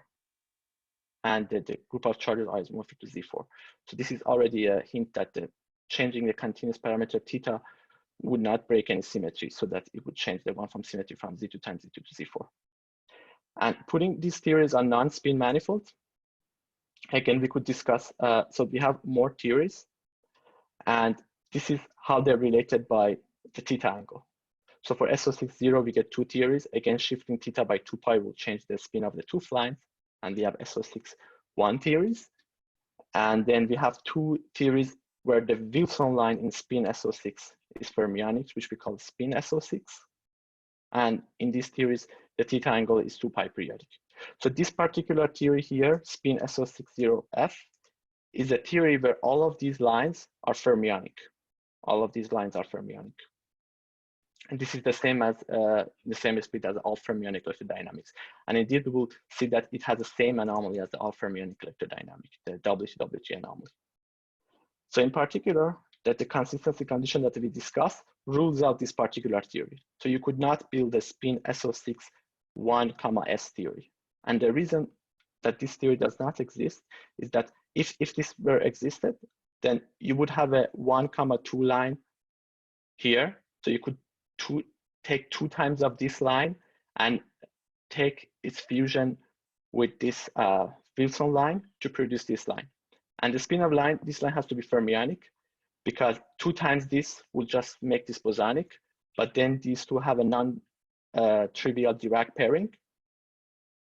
And the group of charges are isomorphic to Z4. So this is already a hint that changing the continuous parameter theta would not break any symmetry, so that it would change the one-form symmetry from Z2 times Z2 to Z4. And putting these theories on non-spin manifolds, again, we could discuss, so we have more theories, and this is how they're related by the theta angle. So for SO60, we get 2 theories. Again, shifting theta by 2 pi will change the spin of the 2 lines, and we have SO61 theories. And then we have 2 theories where the Wilson line in spin SO6 is fermionic, which we call spin SO6. And in these theories, the theta angle is 2 pi periodic. So this particular theory here, spin SO60F, is a theory where all of these lines are fermionic. All of these lines are fermionic. And this is the same as the same split as all fermionic electrodynamics. And indeed, we will see that it has the same anomaly as the all fermionic electrodynamic, the WT anomaly. So in particular, that the consistency condition that we discussed rules out this particular theory. So you could not build a spin SO6 1, S theory. And the reason that this theory does not exist is that if this were existed, then you would have a 1, 2 line here. So you could take 2 times of this line and take its fusion with this Wilson line to produce this line. And the spin of this line has to be fermionic, because 2 times this will just make this bosonic, but then these two have a non-trivial Dirac pairing,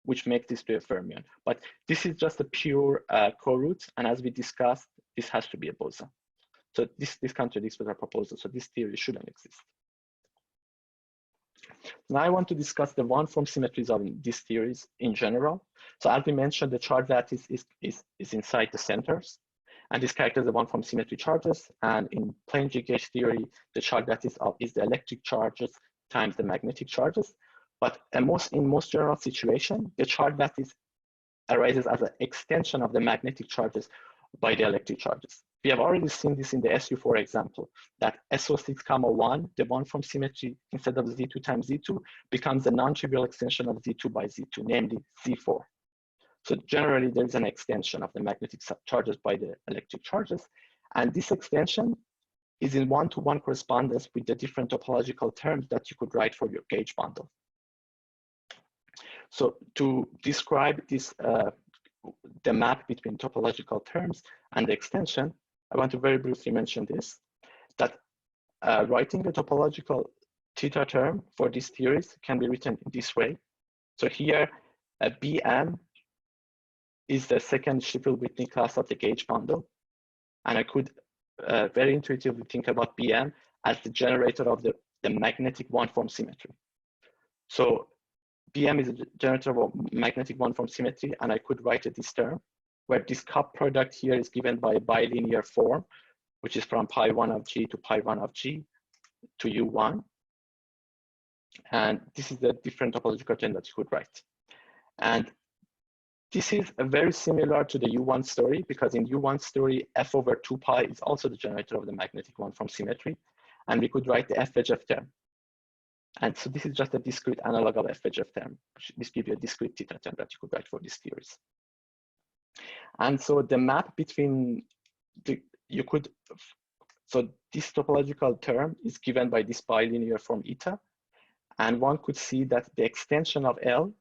which makes this to a fermion. But this is just a pure co-root, and as we discussed, this has to be a boson. So this contradicts with our proposal, so this theory shouldn't exist. Now I want to discuss the one-form symmetries of these theories in general. So as we mentioned, the charge lattice is inside the centers, and this characterizes the one-form symmetry charges. And in plane G gauge theory, the charge lattice is the electric charges times the magnetic charges. But in most general situations, the charge lattice arises as an extension of the magnetic charges by the electric charges. We have already seen this in the SU4 example, that SO6, 1, the one-form symmetry, instead of Z2 times Z2, becomes a non-trivial extension of Z2 by Z2, namely Z4. So generally, there is an extension of the magnetic charges by the electric charges. And this extension is in one-to-one correspondence with the different topological terms that you could write for your gauge bundle. So to describe this, the map between topological terms and the extension, I want to very briefly mention this, that writing the topological theta term for these theories can be written in this way. So here, Bm is the second Sheffield-Whitney class of the gauge bundle. And I could very intuitively think about Bm as the generator of the magnetic one-form symmetry. So Bm is a generator of magnetic one-form symmetry, and I could write this term, where this cup product here is given by a bilinear form, which is from pi1 of g to pi1 of g to u1. And this is the different topological term that you could write. And this is very similar to the U1 story, because in U1 story, f over 2 pi is also the generator of the magnetic one-form symmetry. And we could write the FHF term. And so this is just a discrete analog of FHF term, which gives you a discrete theta term that you could write for these theories. And so the map between so this topological term is given by this bilinear form eta. And one could see that the extension of L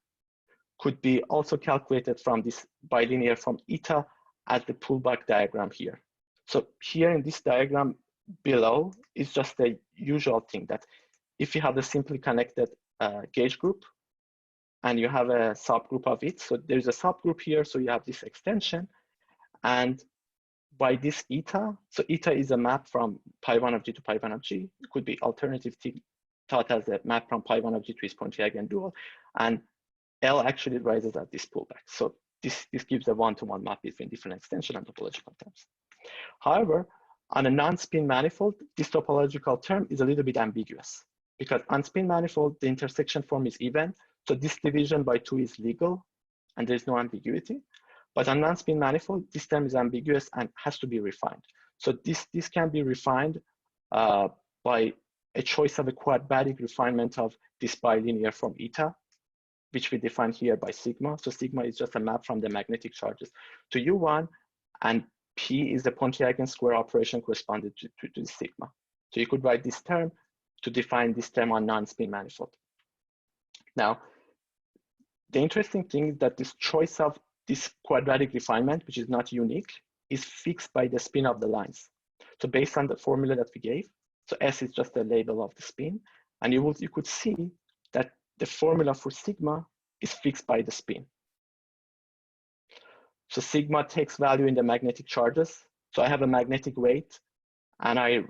could be also calculated from this bilinear form eta as the pullback diagram here. So here in this diagram below is just the usual thing that if you have a simply connected gauge group and you have a subgroup of it, so there's a subgroup here, so you have this extension, and by this eta. So eta is a map from pi1 of g to pi1 of g. It could be alternative thought as a map from pi1 of g to its Pontryagin dual. And L actually rises at this pullback. So this gives a one-to-one map between different extension and topological terms. However, on a non-spin manifold, this topological term is a little bit ambiguous because on spin manifold, the intersection form is even. So this division by 2 is legal and there's no ambiguity. But on non-spin manifold, this term is ambiguous and has to be refined. So this can be refined by a choice of a quadratic refinement of this bilinear form eta, which we define here by sigma. So sigma is just a map from the magnetic charges to U1, and P is the Pontryagin square operation corresponding to sigma. So you could write this term to define this term on non-spin manifold. Now, the interesting thing is that this choice of this quadratic refinement, which is not unique, is fixed by the spin of the lines. So based on the formula that we gave, so S is just a label of the spin, and you could see that the formula for sigma is fixed by the spin. So sigma takes value in the magnetic charges. So I have a magnetic weight, and I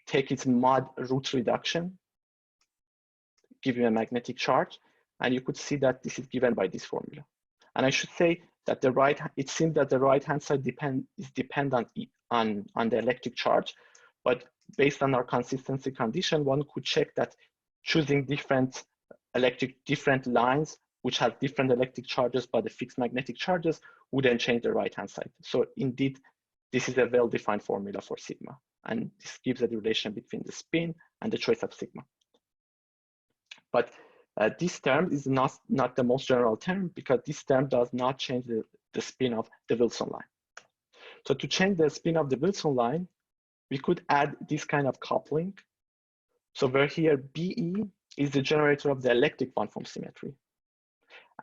take its mod root reduction, give you a magnetic charge, and you could see that this is given by this formula. And I should say that it seems that the right-hand side is dependent on the electric charge, but based on our consistency condition, one could check that choosing different lines which have different electric charges but the fixed magnetic charges wouldn't change the right-hand side. So indeed, this is a well-defined formula for sigma, and this gives a relation between the spin and the choice of sigma. But this term is not the most general term because this term does not change the spin of the Wilson line. So to change the spin of the Wilson line, we could add this kind of coupling. So where here BE is the generator of the electric one-form symmetry.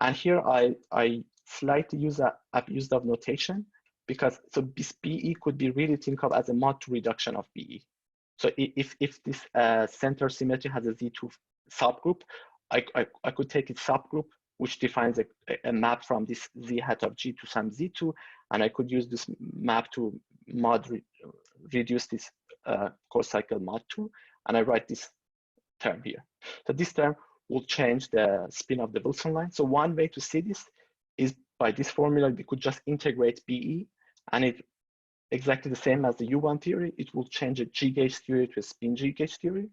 And here I slightly used of notation because so this BE could be really think of as a mod 2 reduction of BE. So if this center symmetry has a Z2 subgroup, I could take its subgroup, which defines a map from this Z hat of G to some Z2, and I could use this map to reduce this co-cycle mod 2, and I write this term here. So this term will change the spin of the Wilson line. So one way to see this is by this formula, we could just integrate BE, and it exactly the same as the U1 theory. It will change a G gauge theory to a spin G gauge theory.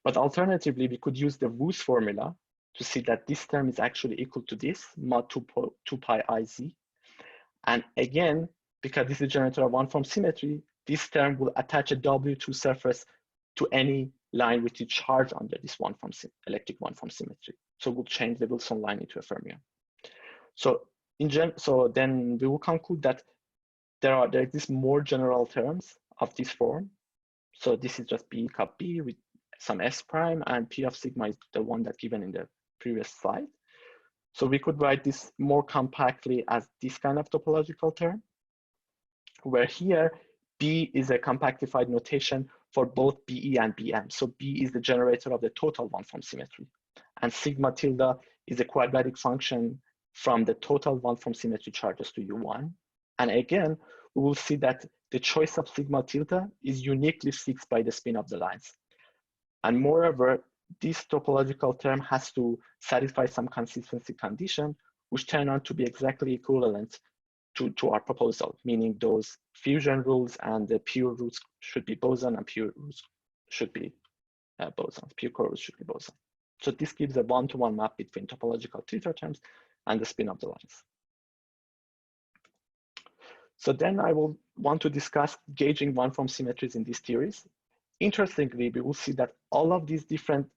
But alternatively, we could use the Woos formula to see that this term is actually equal to this, mod 2 pi IZ. And again, because this is a generator of one-form symmetry, this term will attach a W2 surface to any line with the charge under this electric one-form symmetry. So we'll change the Wilson line into a fermion. So then we will conclude that there exist more general terms of this form. So this is just B cup B with some S prime, and P of sigma is the one that's given in the previous slide. So we could write this more compactly as this kind of topological term, where here B is a compactified notation for both BE and BM. So B is the generator of the total one-form symmetry, and sigma tilde is a quadratic function from the total one-form symmetry charges to U1. And again, we will see that the choice of sigma tilde is uniquely fixed by the spin of the lines. And moreover, this topological term has to satisfy some consistency condition, which turn out to be exactly equivalent to our proposal, meaning those fusion rules and the pure roots should be boson and pure roots should be boson, pure core roots should be boson. So this gives a one-to-one map between topological theta terms and the spin of the lines. So then I will want to discuss gauging one-form symmetries in these theories. Interestingly, we will see that all of these different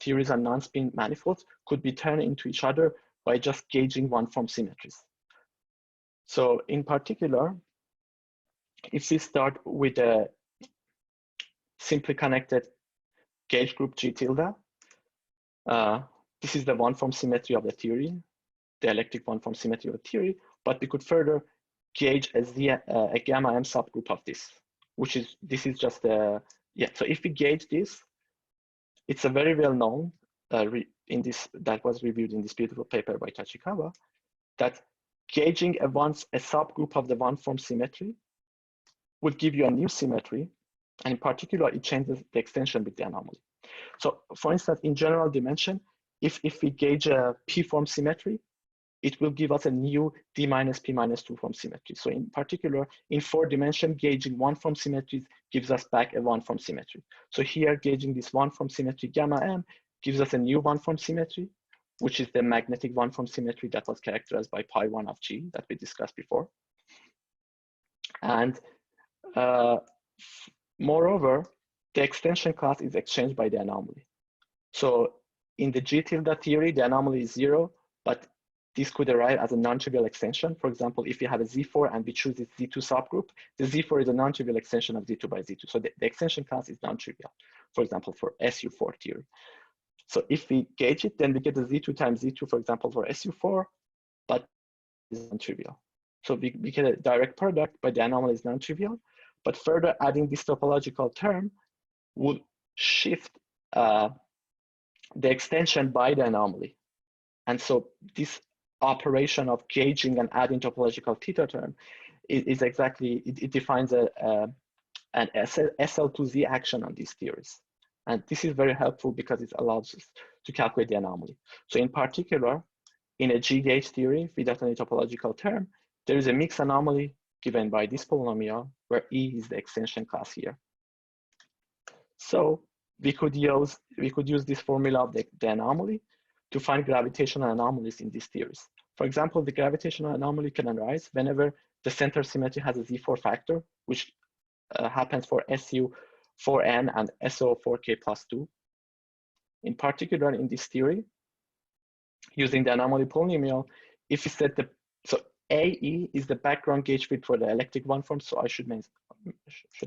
theories on non-spin manifolds could be turned into each other by just gauging one-form symmetries. So in particular, if we start with a simply connected gauge group G tilde, this is the one-form symmetry of the theory, the electric one-form symmetry of the theory, but we could further gauge a gamma M subgroup of this, which is, this is just a, so if we gauge this, it's a very well known that was reviewed in this beautiful paper by Tachikawa, that gauging a subgroup of the one-form symmetry would give you a new symmetry, and in particular, it changes the extension with the anomaly. So for instance, in general dimension, if we gauge a p-form symmetry, it will give us a new d minus p minus 2 form symmetry. So in particular, in 4-dimension, gauging one-form symmetries gives us back a one-form symmetry. So here, gauging this one-form symmetry gamma m gives us a new one-form symmetry, which is the magnetic one-form symmetry that was characterized by pi 1 of g that we discussed before. And moreover, the extension class is exchanged by the anomaly. So in the G tilde theory, the anomaly is 0, but this could arrive as a non-trivial extension. For example, if you have a Z4 and we choose this Z2 subgroup, the Z4 is a non-trivial extension of Z2 by Z2. So the extension class is non-trivial, for example, for SU4 theory. So if we gauge it, then we get the Z2 times Z2, for example, for SU4, but it's non-trivial. So we get a direct product, but the anomaly is non-trivial. But further adding this topological term would shift the extension by the anomaly. And so this operation of gauging and adding topological theta term is exactly, it defines an SL2Z action on these theories. And this is very helpful because it allows us to calculate the anomaly. So in particular, in a G gauge theory without any topological term, there is a mixed anomaly given by this polynomial where E is the extension class here. So we could use this formula of the anomaly to find gravitational anomalies in these theories. For example, the gravitational anomaly can arise whenever the center symmetry has a Z4 factor, which happens for SU4n and SO4k plus 2. In particular, in this theory, using the anomaly polynomial, if we set the, so AE is the background gauge field for the elliptic one-form, so I should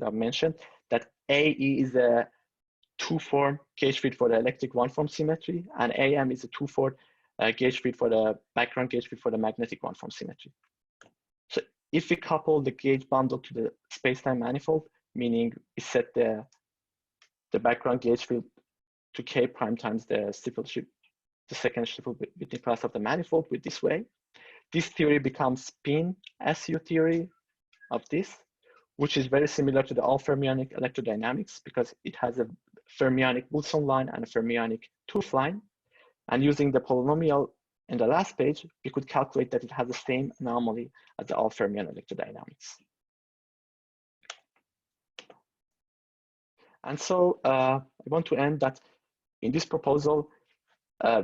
have mentioned that AE is a two-form gauge field for the elliptic one-form symmetry, and AM is a two-form gauge field for the background gauge field for the magnetic one-form symmetry. So if we couple the gauge bundle to the space-time manifold, meaning we set the background gauge field to K prime times the second Stiefel-Whitney class of the manifold with this way, this theory becomes spin SU theory of this, which is very similar to the all fermionic electrodynamics because it has a fermionic Wilson line and a fermionic Tooth line. And using the polynomial in the last page, we could calculate that it has the same anomaly as the all fermion electrodynamics. And so I want to end that in this proposal,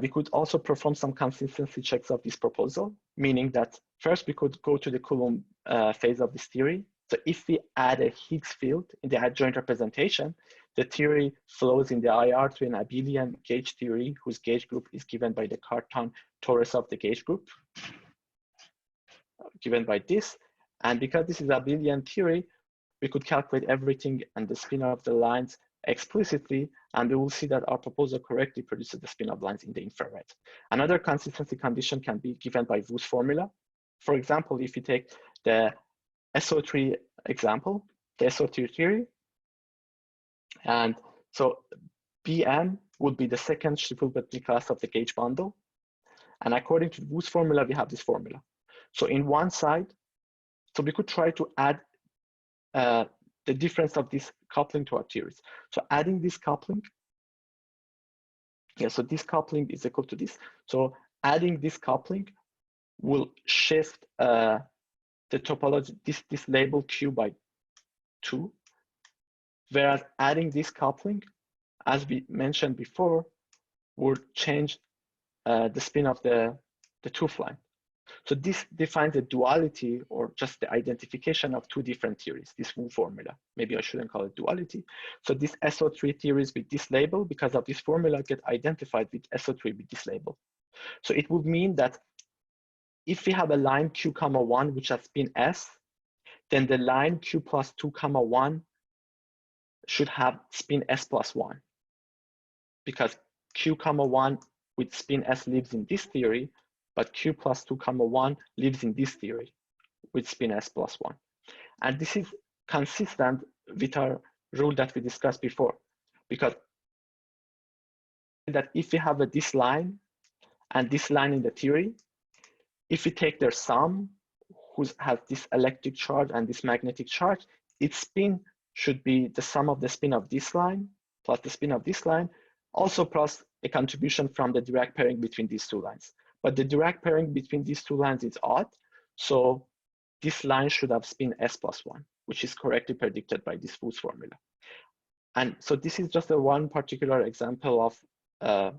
we could also perform some consistency checks of this proposal, meaning that first we could go to the Coulomb phase of this theory. So if we add a Higgs field in the adjoint representation, the theory flows in the IR to an abelian gauge theory whose gauge group is given by the Cartan torus of the gauge group, given by this. And because this is abelian theory, we could calculate everything and the spin of the lines explicitly, and we will see that our proposal correctly produces the spin of lines in the infrared. Another consistency condition can be given by Wu's formula. For example, if you take the SO3 example, the SO3 theory, and so BM would be the second Stiefel-Whitney class of the gauge bundle. And according to Wu's formula, we have this formula. So in one side, so we could try to add the difference of this coupling to our theories. So adding this coupling, yeah, so this coupling is equal to this. So adding this coupling will shift the topology, this label Q by 2. Whereas adding this coupling, as we mentioned before, would change the spin of the tooth line. So this defines a duality or just the identification of two different theories, this Wu formula. Maybe I shouldn't call it duality. So this SO3 theories with this label, because of this formula, get identified with SO3 with this label. So it would mean that if we have a line Q comma 1, which has spin S, then the line Q plus 2 comma 1 should have spin S plus 1. Because Q comma 1 with spin S lives in this theory, but Q plus 2 comma 1 lives in this theory with spin S plus 1. And this is consistent with our rule that we discussed before, because that if we have this line and this line in the theory, if we take their sum, who has this electric charge and this magnetic charge, its spin should be the sum of the spin of this line plus the spin of this line, also plus a contribution from the Dirac pairing between these two lines. But the Dirac pairing between these two lines is odd, so this line should have spin s plus 1, which is correctly predicted by this Hooft formula. And so this is just a one particular example of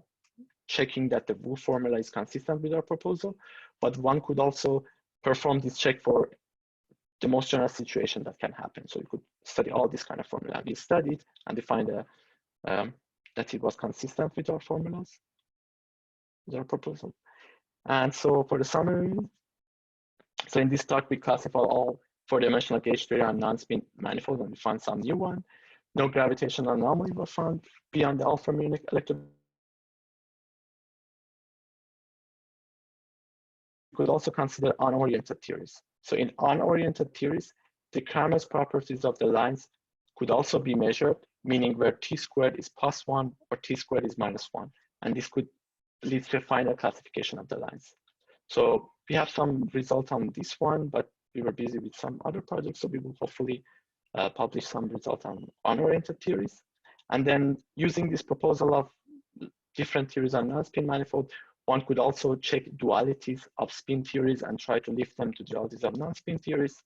checking that the Hooft formula is consistent with our proposal, but one could also perform this check for the most general situation that can happen. So you could study all this kind of formula. We studied and defined that it was consistent with our formulas, with our proposal. And so for the summary, so in this talk, we classify all four-dimensional gauge theory and non-spin manifolds, and we found some new one. No gravitational anomaly was found beyond the Fermionic electron. We could also consider unoriented theories. So in unoriented theories, the Cramer's properties of the lines could also be measured, meaning where t squared is +1 or t squared is -1. And this could lead to a final classification of the lines. So we have some results on this one, but we were busy with some other projects. So we will hopefully publish some results on unoriented theories. And then using this proposal of different theories on non-spin manifold, one could also check dualities of spin theories and try to lift them to dualities of non-spin theories.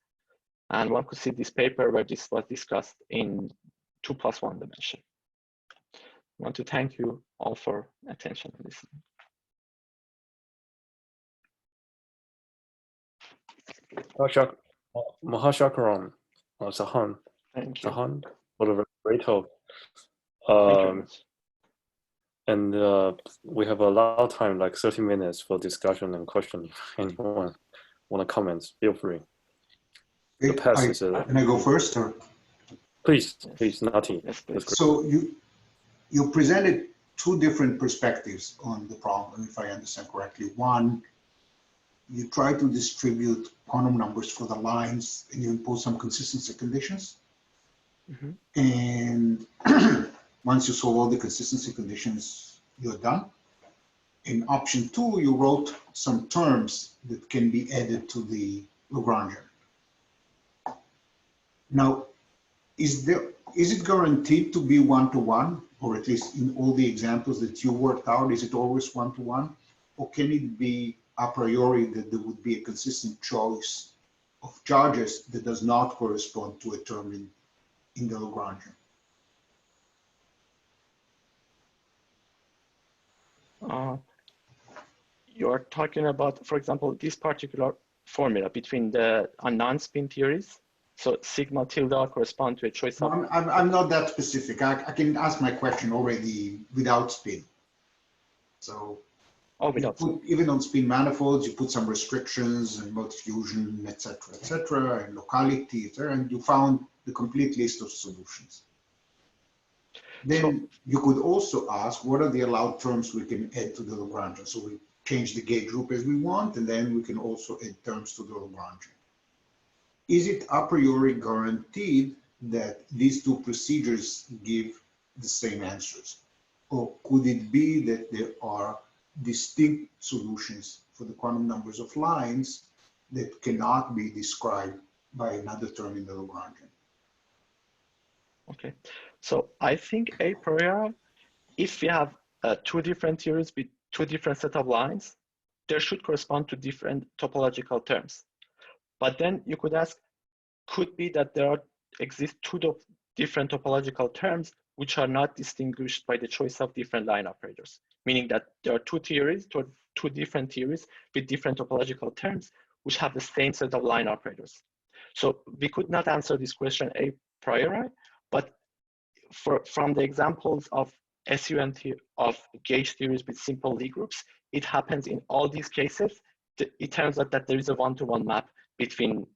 And one could see this paper where this was discussed in 2+1 dimension. I want to thank you all for attention and listening. Mahashakaran, Sahand. Thank you. Sahand, what a great talk. Thank you very much. And we have a lot of time, like 30 minutes for discussion and question. If anyone want to comment, feel free. The pass is can I go first? Or? Please, Nati. Yes, please. So you presented two different perspectives on the problem, if I understand correctly. One, you try to distribute quantum numbers for the lines and you impose some consistency conditions. Mm-hmm. And once you solve all the consistency conditions, you're done. In option 2, you wrote some terms that can be added to the Lagrangian. Now, is it guaranteed to be 1-to-1, or at least in all the examples that you worked out, is it always 1-to-1? Or can it be a priori that there would be a consistent choice of charges that does not correspond to a term in the Lagrangian? You're talking about, for example, this particular formula between the non-spin theories. So sigma tilde correspond to a choice of. I'm not that specific. I can ask my question already without spin. So even on spin manifolds, you put some restrictions and multifusion, etc., and locality, etc., and you found the complete list of solutions. Then you could also ask, what are the allowed terms we can add to the Lagrangian? So we change the gauge group as we want, and then we can also add terms to the Lagrangian. Is it a priori guaranteed that these two procedures give the same answers? Or could it be that there are distinct solutions for the quantum numbers of lines that cannot be described by another term in the Lagrangian? Okay, so I think a priori, if we have two different theories with two different set of lines, they should correspond to different topological terms. But then you could ask, could be that there exist two different topological terms which are not distinguished by the choice of different line operators, meaning that there are two different theories with different topological terms which have the same set of line operators. So we could not answer this question a priori, but from the examples of SUN of gauge theories with simple Lie groups, it happens in all these cases. It turns out that there is a one-to-one map between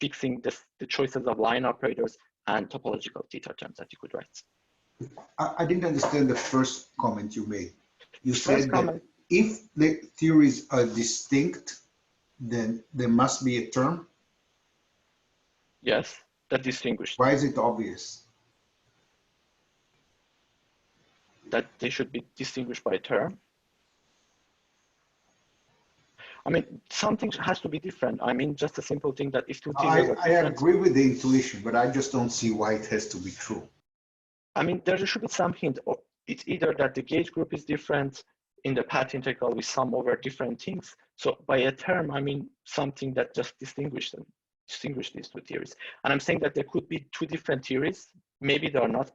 fixing the choices of line operators and topological theta terms that you could write. I didn't understand the first comment you made. You said that if the theories are distinct, then there must be a term? Yes, that distinguished. Why is it obvious? That they should be distinguished by a term. I mean, something has to be different. I mean, just a simple thing that if two theories are I different. agree with the intuition, but I just don't see why it has to be true. I mean, there should be some hint. Or it's either that the gauge group is different in the path integral with sum over different things. So by a term, I mean something that just distinguish these two theories. And I'm saying that there could be two different theories. Maybe they are not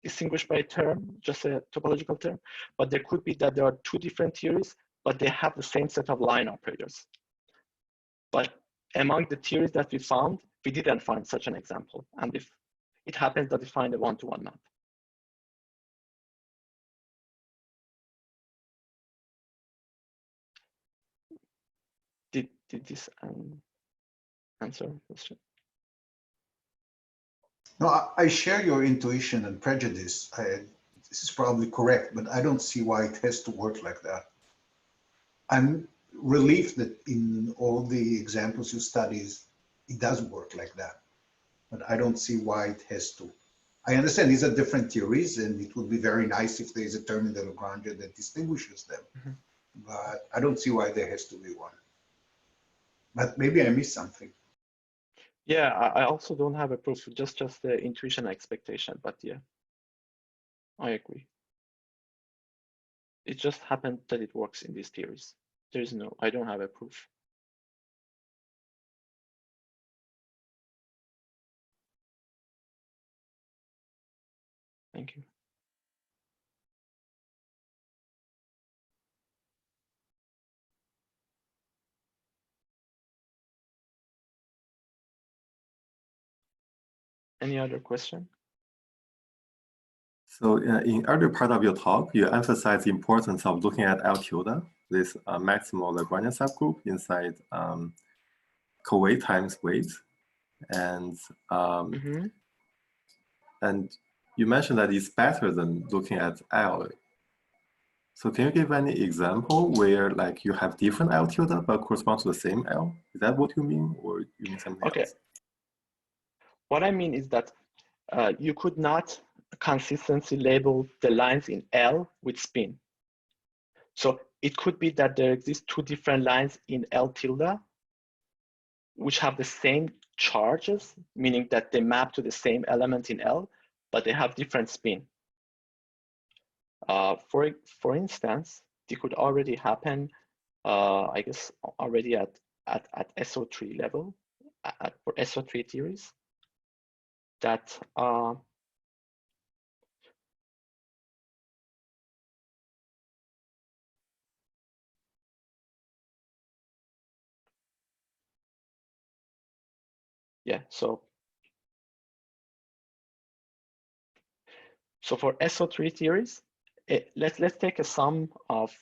distinguished by a term, just a topological term, but there could be that there are two different theories, but they have the same set of line operators. But among the theories that we found, we didn't find such an example. And if it happens that we find a one-to-one map. Did this answer the question? No, I share your intuition and prejudice. This is probably correct, but I don't see why it has to work like that. I'm relieved that in all the examples you studied, it does work like that, but I don't see why it has to. I understand these are different theories, and it would be very nice if there is a term in the Lagrangian that distinguishes them, but I don't see why there has to be one. But maybe I missed something. Yeah, I also don't have a proof, just the intuition expectation, but yeah, I agree. It just happened that it works in these theories. I don't have a proof. Thank you. Any other question? So in earlier part of your talk, you emphasize the importance of looking at L tilde, this maximal Lagrangian subgroup inside co-weight times weight. And and you mentioned that it's better than looking at L. So can you give any example where like you have different L tilde but correspond to the same L? Is that what you mean, or you mean something else? What I mean is that you could not consistently label the lines in L with spin. So it could be that there exist two different lines in L tilde, which have the same charges, meaning that they map to the same element in L, but they have different spin. For instance, it could already happen, I guess, already at SO3 level, for SO3 theories, that yeah, so for SO3 theories, let's take a sum of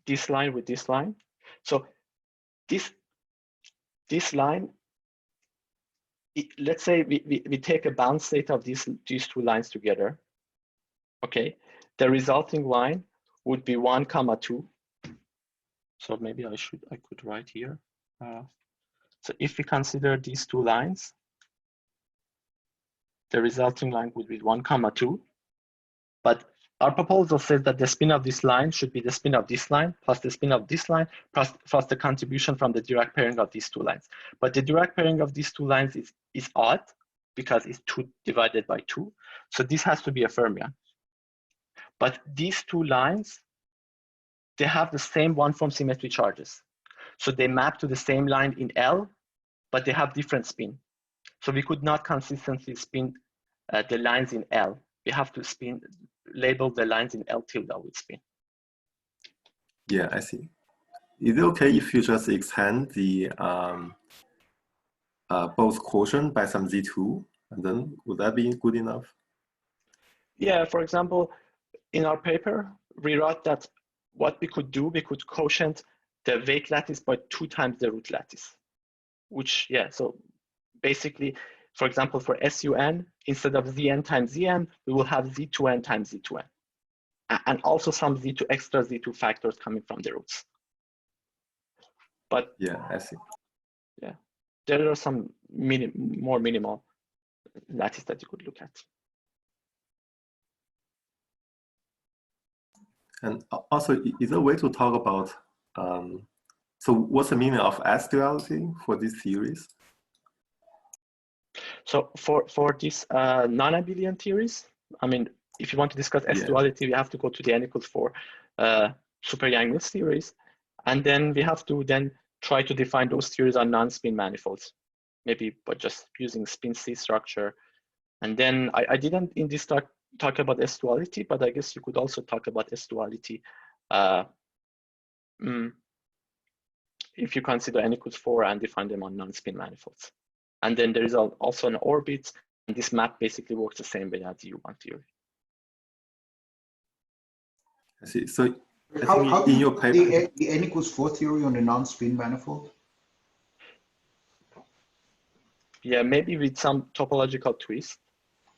this line with this line. So this line, let's say we take a bound state of these two lines together. Okay, the resulting line would be 1, 2. So maybe I could write here. So if we consider these two lines, the resulting line would be 1, 2. But our proposal says that the spin of this line should be the spin of this line plus the spin of this line plus the contribution from the Dirac pairing of these two lines. But the Dirac pairing of these two lines is odd because it's 2 divided by 2. So this has to be a fermion. But these two lines, they have the same one-form symmetry charges. So they map to the same line in L, but they have different spin. So we could not consistently spin the lines in L. We have to label the lines in L tilde with spin. Yeah, I see. Is it okay if you just extend the both quotient by some Z2, and then would that be good enough? Yeah, for example, in our paper, we wrote that what we could do, we could quotient the weight lattice by 2 times the root lattice, which, yeah, so basically, for example, for SUN, instead of Zn times Zn, we will have Z2n times Z2n. And also some extra Z2 factors coming from the roots. But yeah, I see. Yeah, there are some more minimal lattice that you could look at. And also, is there a way to talk about So what's the meaning of S duality for these theories? So for these non-abelian theories, I mean, if you want to discuss S duality, we have to go to the n=4 super Yang-Mills theories, and then we have to then try to define those theories on non-spin manifolds, maybe by just using spin C structure. And then I didn't in this talk about S duality, but I guess you could also talk about S duality if you consider n=4 and define them on non-spin manifolds. And then there is also an orbit, and this map basically works the same way as the U1 theory. I see. So how in your paper, the n=4 theory on the non-spin manifold? Yeah, maybe with some topological twist.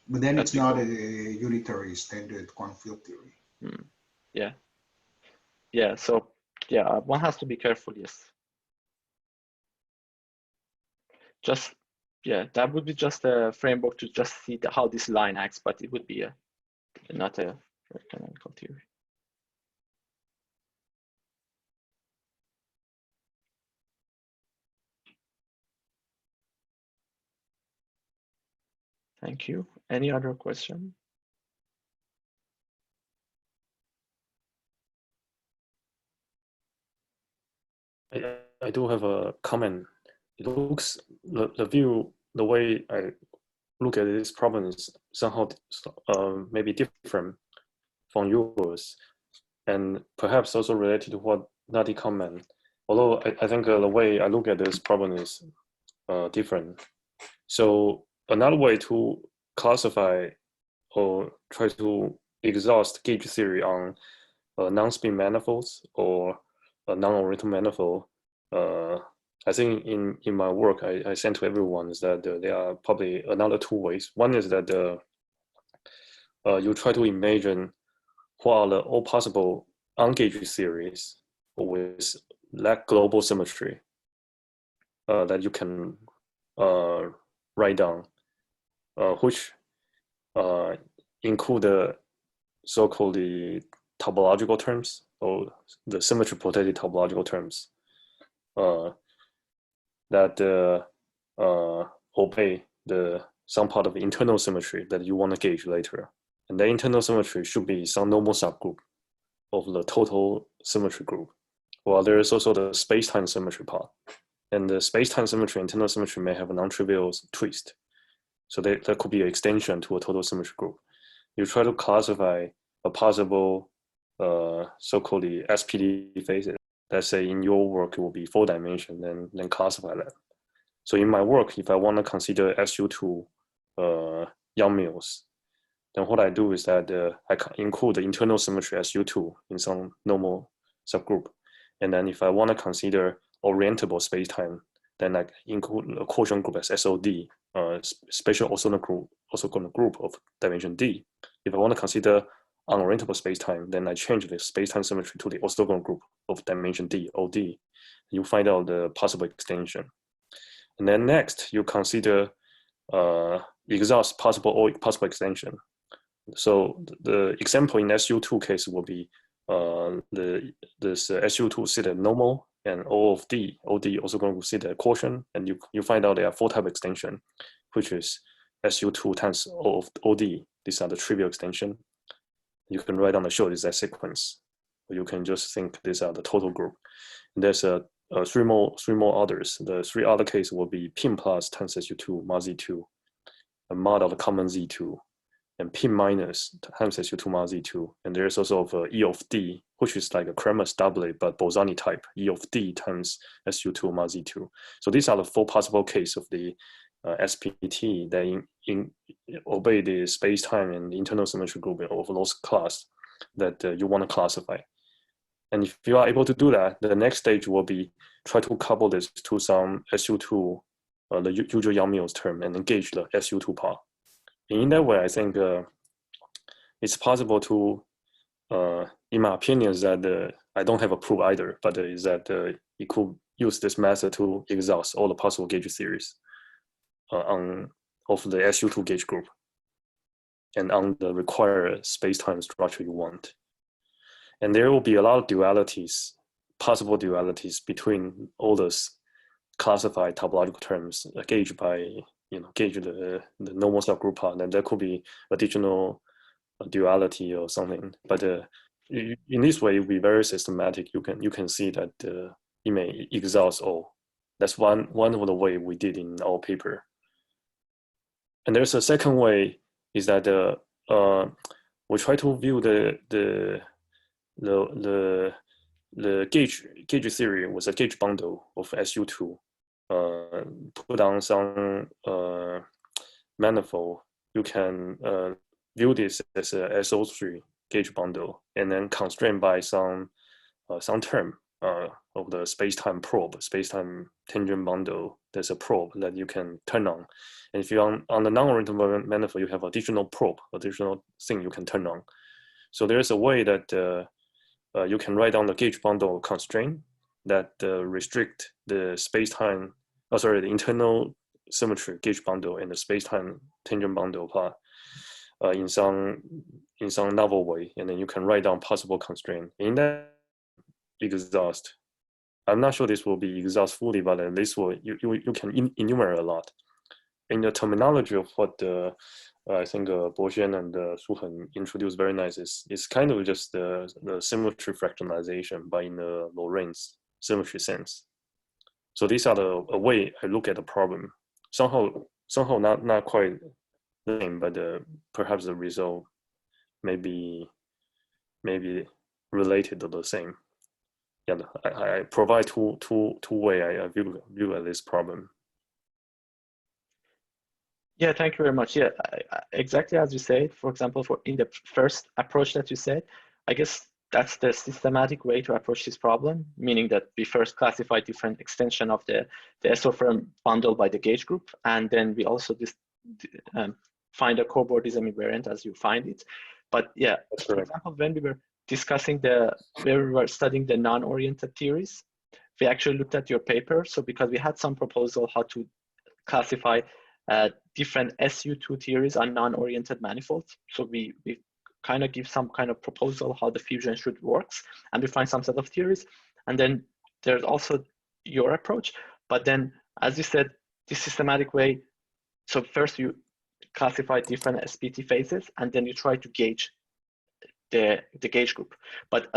But then it's not a unitary standard quantum field theory. Yeah. Yeah, so yeah, one has to be careful, yes. Just, yeah, that would be just a framework to just see how this line acts, but it would be not a canonical theory. Thank you. Any other question? I do have a comment. It looks, the way I look at this problem is somehow maybe different from yours, and perhaps also related to what Nati comment. Although I think the way I look at this problem is different. So another way to classify or try to exhaust gauge theory on non-spin manifolds or a non-oriental manifold, I think in my work I sent to everyone is that there are probably another two ways. One is that you try to imagine what are the all possible ungauged theories with that global symmetry that you can write down, which include the so-called the topological terms or the symmetry protected topological terms that obey some part of the internal symmetry that you want to gauge later. And the internal symmetry should be some normal subgroup of the total symmetry group. Well, there is also the space-time symmetry part. And the space-time symmetry, internal symmetry may have a non-trivial twist. So that could be an extension to a total symmetry group. You try to classify a possible so-called the SPD phases. Let's say in your work it will be 4 dimension, then classify that. So in my work, if I want to consider SU2 Yang-Mills, then what I do is that I include the internal symmetry SU2 in some normal subgroup. And then if I want to consider orientable spacetime, then I include a quotient group as SOD, spatial orthogonal group of dimension D. If I want to consider unorientable spacetime, then I change the spacetime symmetry to the orthogonal group of dimension D, OD. You find out the possible extension. And then next, you consider exhaust possible extension. So the example in SU2 case will be this SU2 sit at normal and O of D, OD also going to sit at quotient, and you find out there are 4 type extension, which is SU2 times O of OD. These are the trivial extension. You can write on the show is that sequence, or you can just think these are the total group. And there's three more others. The 3 other cases will be pin plus times SU2 mod Z2, a mod of the common Z2, and pin minus times SU2 mod Z2. And there's also E of D, which is like a Cramer's doublet, but Bolzani type, E of D times SU2 mod Z2. So these are the 4 possible cases of the SPT that obey the space-time and internal symmetry group of those class that you want to classify. And if you are able to do that, the next stage will be try to couple this to some SU2, the usual Yang-Mills term, and engage the SU2 part. And in that way, I think it's possible to, in my opinion, is that I don't have a proof either, but is that you could use this method to exhaust all the possible gauge theories of the SU2 gauge group and on the required space-time structure you want. And there will be a lot of dualities possible dualities between all those classified topological terms gauged by gauge the normal subgroup part, and there could be additional duality or something. But in this way, it will be very systematic. You can see that it may exhaust all. That's one of the way we did in our paper. And there's a second way is that we try to view the gauge theory was a gauge bundle of SU2. Put on some manifold, you can view this as a SO3 gauge bundle, and then constrained by some term of the space-time probe, space-time tangent bundle. There's a probe that you can turn on, and if you're on the non-oriented manifold, you have additional probe, additional thing you can turn on. So there's a way that you can write down the gauge bundle constraint that restrict the space-time, the internal symmetry gauge bundle and the space-time tangent bundle part in some novel way, and then you can write down possible constraint. In that exhaust, I'm not sure this will be exhaust fully, but at least you can enumerate a lot. In the terminology of what I think Boxian and Sahand introduced very nice is kind of just the symmetry fractionalization, but in the Lorentz symmetry sense. So these are a way I look at the problem. Somehow not quite the same, but perhaps the result may be related to the same. Yeah, I provide two way I view at this problem. Yeah, thank you very much. Yeah, exactly as you said. For example, in the first approach that you said, I guess that's the systematic way to approach this problem, meaning that we first classify different extension of the SO firm bundle by the gauge group, and then we also find a cobordism invariant as you find it. But yeah, for example, when we were discussing where we were studying the non-oriented theories, we actually looked at your paper. So because we had some proposal how to classify different SU2 theories on non-oriented manifolds. So we kind of give some kind of proposal how the fusion should works, and we find some set of theories. And then there's also your approach. But then, as you said, this systematic way, so first you classify different SPT phases, and then you try to gauge the gauge group. But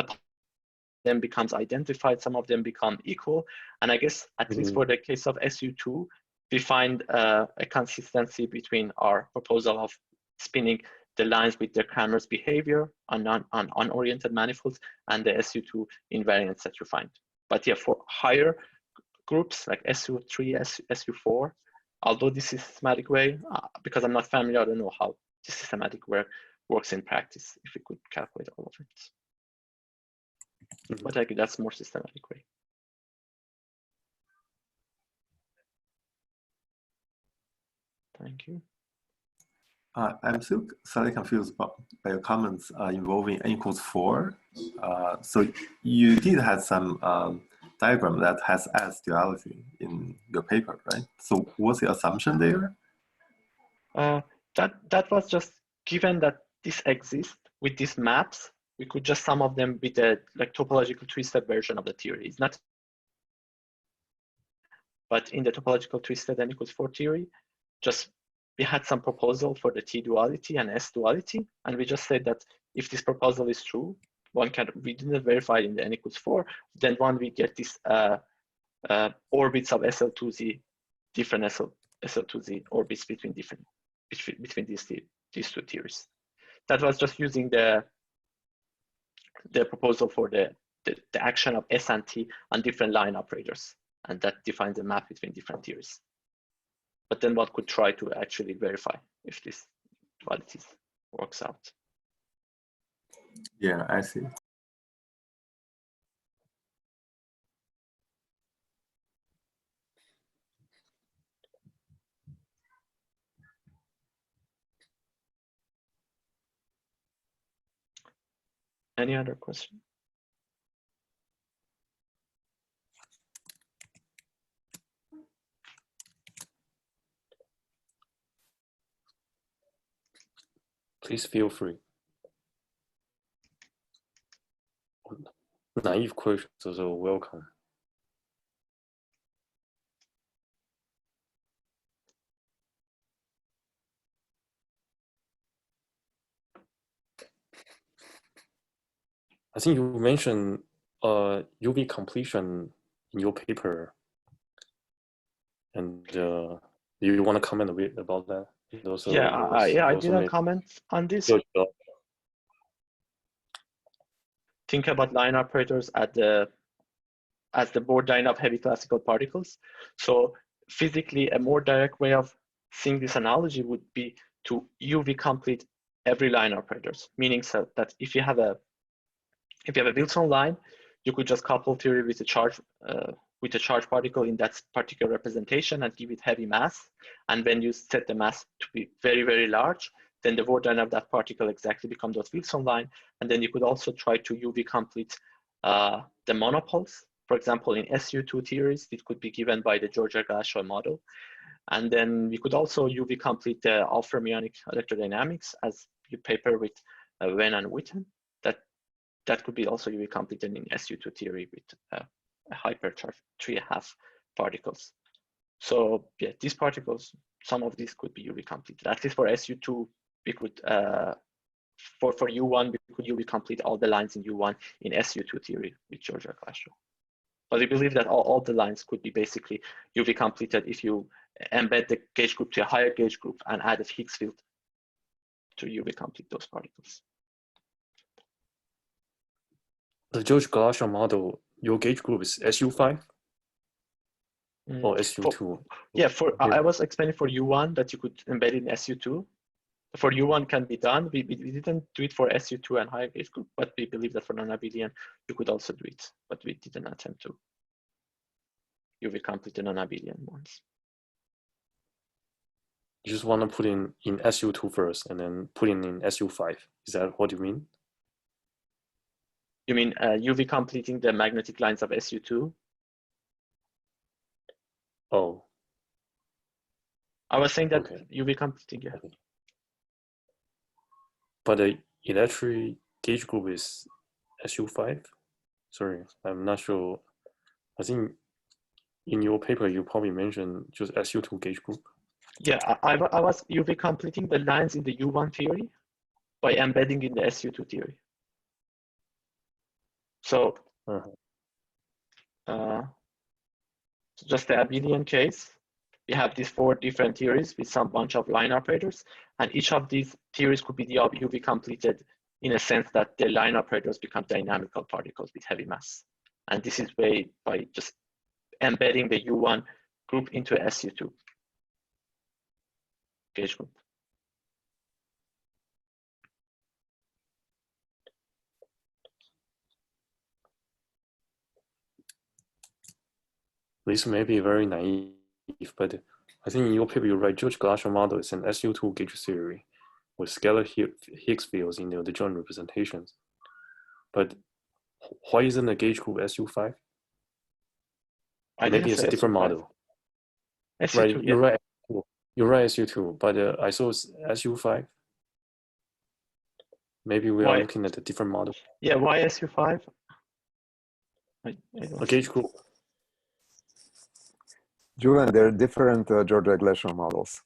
them becomes identified, some of them become equal. And I guess at least for the case of SU2, we find a consistency between our proposal of spinning the lines with the Cramer's behavior on unoriented manifolds and the SU2 invariants that you find. But yeah, for higher groups like SU3, SU4, although this is systematic way, because I'm not familiar, I don't know how this systematic works in practice, if we could calculate all of it. But I think that's more systematic way. Thank you. I'm still slightly confused by your comments involving n equals 4. So you did have some diagram that has S duality in your paper, right? So what's the assumption there? That was just given that this exists with these maps, we could just sum of them with a topological twisted version of the theory. It's not, but in the topological twisted n equals 4 theory, just we had some proposal for the T duality and S duality, and we just said that if this proposal is true, we didn't verify it in the n equals 4, then we get this orbits of SL2Z, different SL2Z orbits between these two theories. That was just using the proposal for the action of S and T on different line operators, and that defines a map between different theories. But then one could try to actually verify if this dualities works out. Yeah, I see. Any other question? Please feel free. naive questions, so welcome. I think you mentioned UV completion in your paper, and do you want to comment a bit about that? Also, I didn't comment on this. Think about line operators as the Bohr line of heavy classical particles. So physically, a more direct way of seeing this analogy would be to UV complete every line operators, meaning so that if you have a Wilson line, you could just couple theory with a charge particle in that particular representation and give it heavy mass. And when you set the mass to be very, very large, then the Bohr line of that particle exactly becomes that Wilson line. And then you could also try to UV complete the monopoles. For example, in SU2 theories, it could be given by the Georgia-Glashow model. And then we could also UV complete the all fermionic electrodynamics as you paper with Wen and Witten. That could be also UV completed in SU2 theory with a hypercharged 3.5 particles. So yeah, these particles, some of these could be UV completed. At least for SU2, we could, for U1, we could UV complete all the lines in U1 in SU2 theory with Georgia-Glashow. But we believe that all the lines could be basically UV completed if you embed the gauge group to a higher gauge group and add a Higgs field to UV complete those particles. The George-Glashow model, your gauge group is SU5 or SU2? I was explaining for U1 that you could embed in SU2. For U1 can be done. We didn't do it for SU2 and higher gauge group, but we believe that for non-abelian, you could also do it, but we didn't attempt to UV complete the non-abelian ones. You just want to put in SU2 first and then put in SU5. Is that what you mean? You mean UV completing the magnetic lines of SU2? Oh. I was saying that UV completing, yeah. Okay. But the electric gauge group is SU5? Sorry, I'm not sure. I think in your paper, you probably mentioned just SU2 gauge group. Yeah, I was UV completing the lines in the U1 theory by embedding in the SU2 theory. So, just the Abelian case, we have these 4 different theories with some bunch of line operators, and each of these theories could be UV completed in a sense that the line operators become dynamical particles with heavy mass. And this is by just embedding the U1 group into SU2 gauge group. This may be very naive, but I think in your paper you write George-Glashow model is an SU2 gauge theory with scalar Higgs fields in the joint representations. But why isn't the gauge group SU5? Maybe it's a different model. SU2, right, yeah. You're right, SU2, but I saw SU5. Maybe we are looking at a different model. Yeah, why SU5? A gauge group. Julian, there are different Georgia-Glashow models.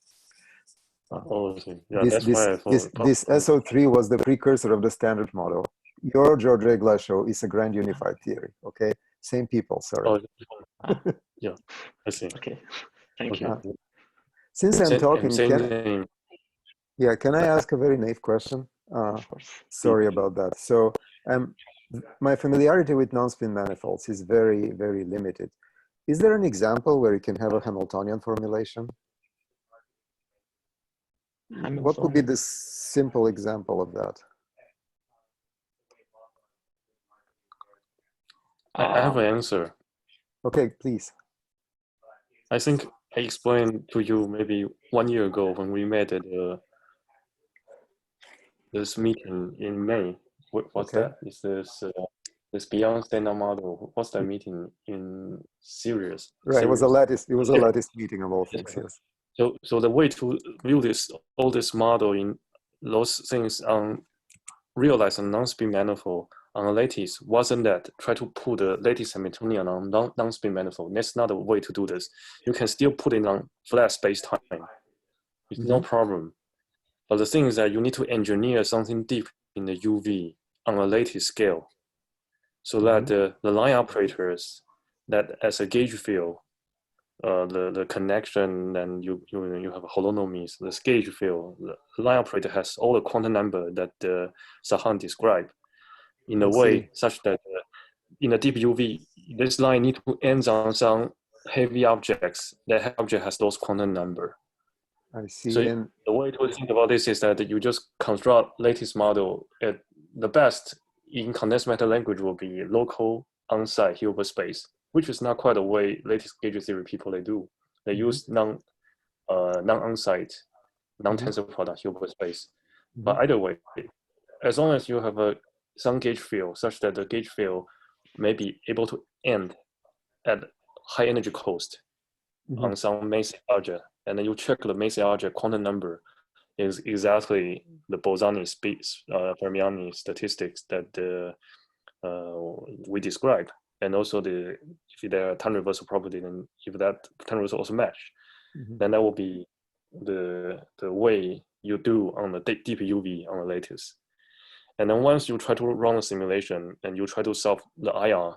Yeah, that's why I thought. This SO3 was the precursor of the standard model. Your Georgia-Glashow is a grand unified theory, okay? Same people, sorry. Yeah, I see. Okay, thank you. Since I'm talking, can I ask a very naive question? Of course. Sorry about that. So my familiarity with non-spin manifolds is very, very limited. Is there an example where you can have a Hamiltonian formulation? What could be the simple example of that? I have an answer. Okay, please. I think I explained to you maybe 1 year ago when we met at this meeting in May. What's that? Is this beyond standard model? What's that meeting in series? Right, it was a lattice. It was a lattice meeting of all things. Yes. So the way to view all this model in those things on realize a non-spin manifold on a lattice wasn't that try to put the lattice Hamiltonian on non-spin manifold. That's not a way to do this. You can still put it on flat space-time. It's no problem. But the thing is that you need to engineer something deep in the UV on a lattice scale, so that the line operators that as a gauge field, the connection, and you have holonomies, the gauge field, the line operator has all the quantum number that Sahand described in a way such that in a deep UV, this line need to end on some heavy objects. That object has those quantum number. I see. So and the way to think about this is that you just construct lattice model. At the best in condensed matter language will be local on-site Hilbert space, which is not quite the way lattice gauge theory people they do. They use non-on-site, non-tensor product Hilbert space. But either way, as long as you have some gauge field such that the gauge field may be able to end at high energy cost on some massive object, and then you check the massive object quantum number is exactly the Bolzani Fermionic statistics that we described, and also if there are time reversal property, then if that time reversal also match, then that will be the way you do on the deep UV on the lattice. And then once you try to run a simulation and you try to solve the IR,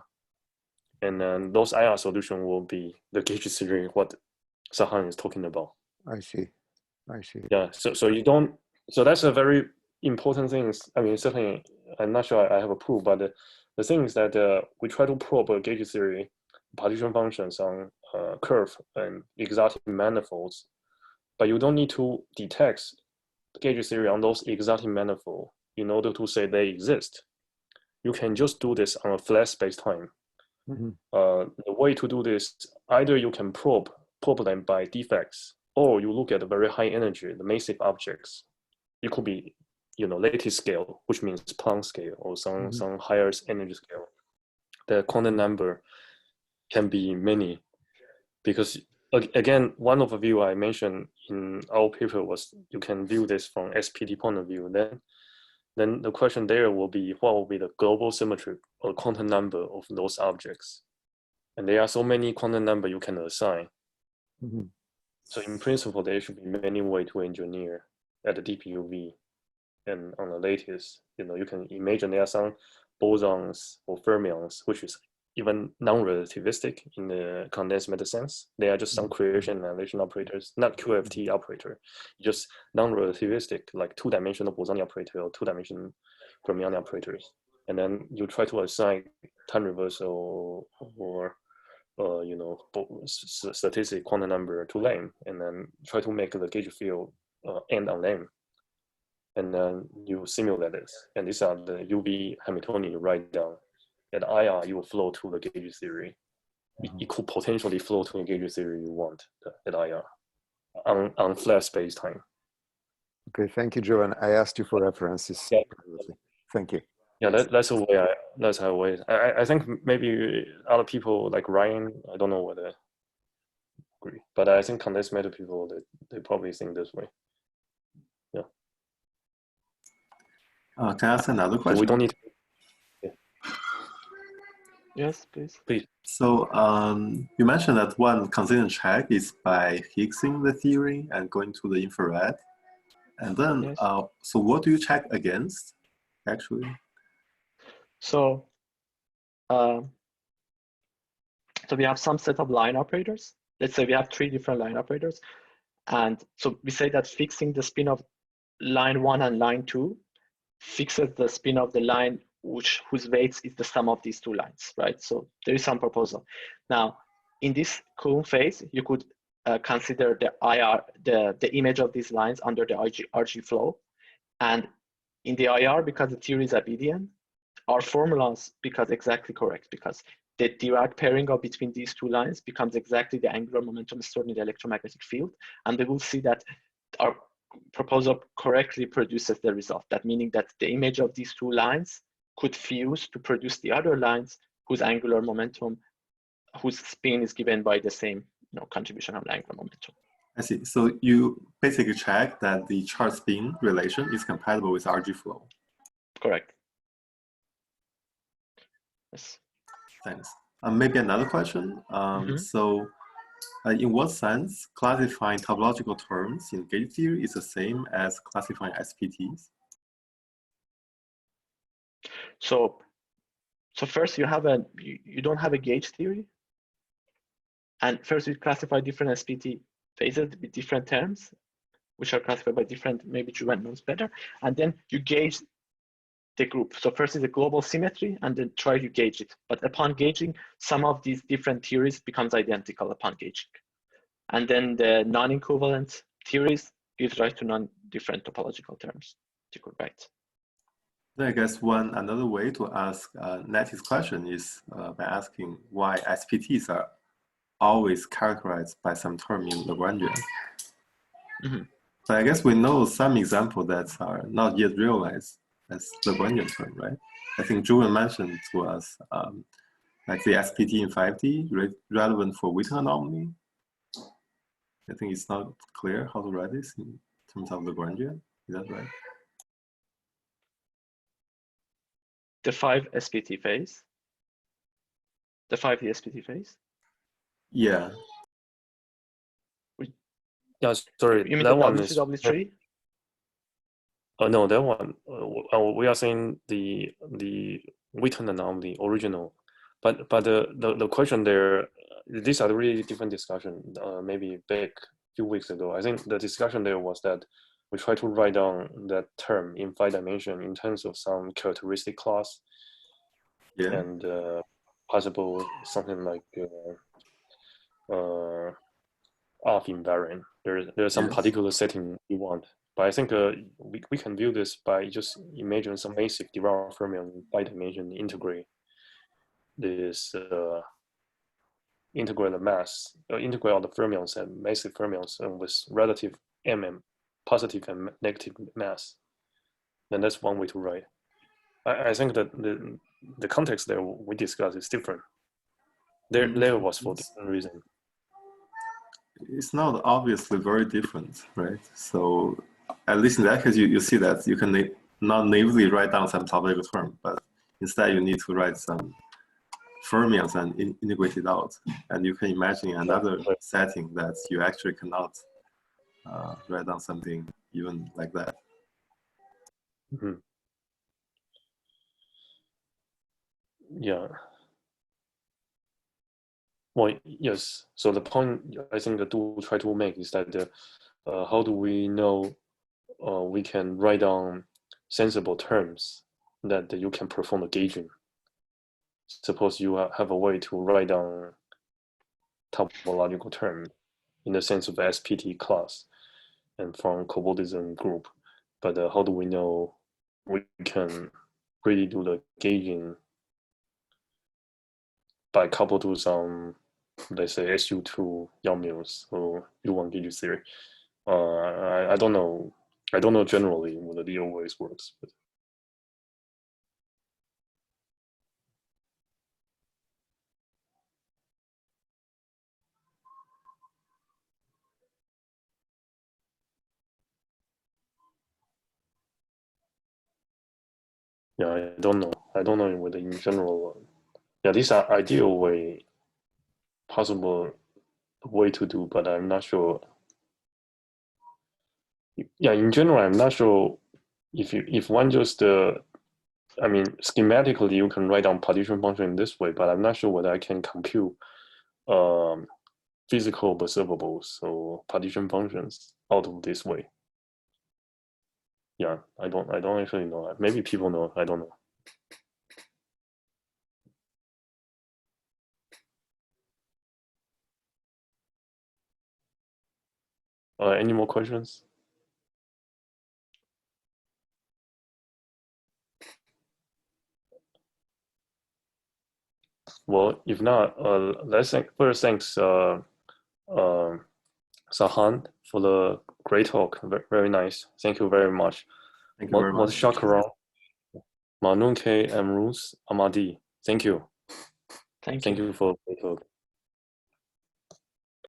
and then those IR solution will be the gauge theory, what Sahand is talking about. I see. Yeah, so you don't, so that's a very important thing. I mean, certainly, I'm not sure I have a proof, but the thing is that we try to probe a gauge theory partition functions on curve and exotic manifolds, but you don't need to detect gauge theory on those exotic manifolds in order to say they exist. You can just do this on a flat space-time. The way to do this, either you can probe them by defects, or you look at the very high energy, the massive objects. It could be, lattice scale, which means Planck scale, or some higher energy scale. The quantum number can be many, because again, one of the view I mentioned in our paper was you can view this from SPD point of view. Then the question there will be, what will be the global symmetry or quantum number of those objects? And there are so many quantum number you can assign. So in principle, there should be many ways to engineer at the deep UV and on the lattice. You can imagine there are some bosons or fermions, which is even non-relativistic in the condensed matter sense. They are just some creation and annihilation operators, not QFT operator, just non-relativistic, like two-dimensional Bolzani operator or two-dimensional Fermionic operators. And then you try to assign time reversal or statistic quantum number to them, and then try to make the gauge field end on them. And then you simulate this. And these are the UV Hamiltonian you write down. At IR, you will flow to the gauge theory. It could potentially flow to the gauge theory you want at IR on flat space-time. Okay, thank you, Joe. And I asked you for references. Yeah. Thank you. Yeah, that's how way. I think maybe other people like Ryan, I don't know whether agree, but I think condensed matter people, they probably think this way. Yeah. Can I ask another question? So we don't need. Yes, please. So you mentioned that one consistent check is by Higgsing the theory and going to the infrared. And then, so what do you check against, actually? So, so we have some set of line operators. Let's say we have 3 different line operators. And so we say that fixing the spin of line 1 and line 2 fixes the spin of the line whose weights is the sum of these 2 lines, right? So there is some proposal. Now, in this Coulomb phase, you could consider the IR, the image of these lines under the RG flow. And in the IR, because the theory is Abelian, our formulas becomes exactly correct, because the Dirac pairing of between these 2 lines becomes exactly the angular momentum stored in the electromagnetic field. And we will see that our proposal correctly produces the result. That meaning that the image of these 2 lines could fuse to produce the other lines whose angular momentum, whose spin is given by the same contribution of the angular momentum. I see. So you basically check that the charge spin relation is compatible with RG flow. Correct. Yes. Thanks. Maybe another question. So in what sense classifying topological terms in gauge theory is the same as classifying SPTs? So first you don't have a gauge theory. And first you classify different SPT phases with different terms, which are classified by different, maybe true and knows better. And then you gauge the group. So first is a global symmetry, and then try to gauge it. But upon gauging, some of these different theories becomes identical upon gauging. And then the non-equivalent theories gives rise to non-different topological terms. You could write. I guess another way to ask Lattice question is by asking why SPTs are always characterized by some term in Lagrangian. So I guess we know some examples that are not yet realized as Lagrangian term, right? I think Julian mentioned to us like the SPT in 5D relevant for Hooft anomaly. I think it's not clear how to write this in terms of Lagrangian. Is that right? The 5 SPT phase. The 5D SPT phase. Yeah. Yeah, sorry. You mean that the one WCW3? No, that one. We are saying the Hooft anomaly original, but the question there. These are really different discussion. Maybe back a few weeks ago, I think the discussion there was that we try to write down that term in 5 dimension in terms of some characteristic class, and possible something like of invariant. There's some particular setting you want, but I think we can view this by just imagine some basic derived fermion in 5 dimension integrate this integrate the mass, integrate all the fermions and massive fermions and with relative positive and negative mass. Then that's one way to write. I think that the context there we discussed is different. There was for different reason. It's not obviously very different, right? So at least in that case, you see that you can not naively write down some topological term, but instead you need to write some fermions and integrate it out. And you can imagine another setting that you actually cannot write down something even like that. Yeah. Well, yes. So the point I think that we'll try to make is that how do we know we can write down sensible terms that you can perform the gauging? Suppose you have a way to write down topological term in the sense of the SPT class and from cobordism group, but how do we know we can really do the gauging by coupled to some, let's say, SU2 Yang-Mills or U1 gauge theory? I don't know. I don't know generally whether it always works. But. Yeah, I don't know. I don't know whether in general. Yeah, these are ideal way, possible way to do, but I'm not sure. Yeah, in general, I'm not sure if one just I mean, schematically you can write down partition function in this way, but I'm not sure whether I can compute physical observables or partition functions out of this way. Yeah, I don't actually know. Maybe people know. I don't know. Any more questions? Well, if not, let's first thanks Sahand for the great talk. Very nice. Thank you very much. Thank you very much. Shakaran, Manunke and Ruth Amadi. Thank you. Thank you for the great talk.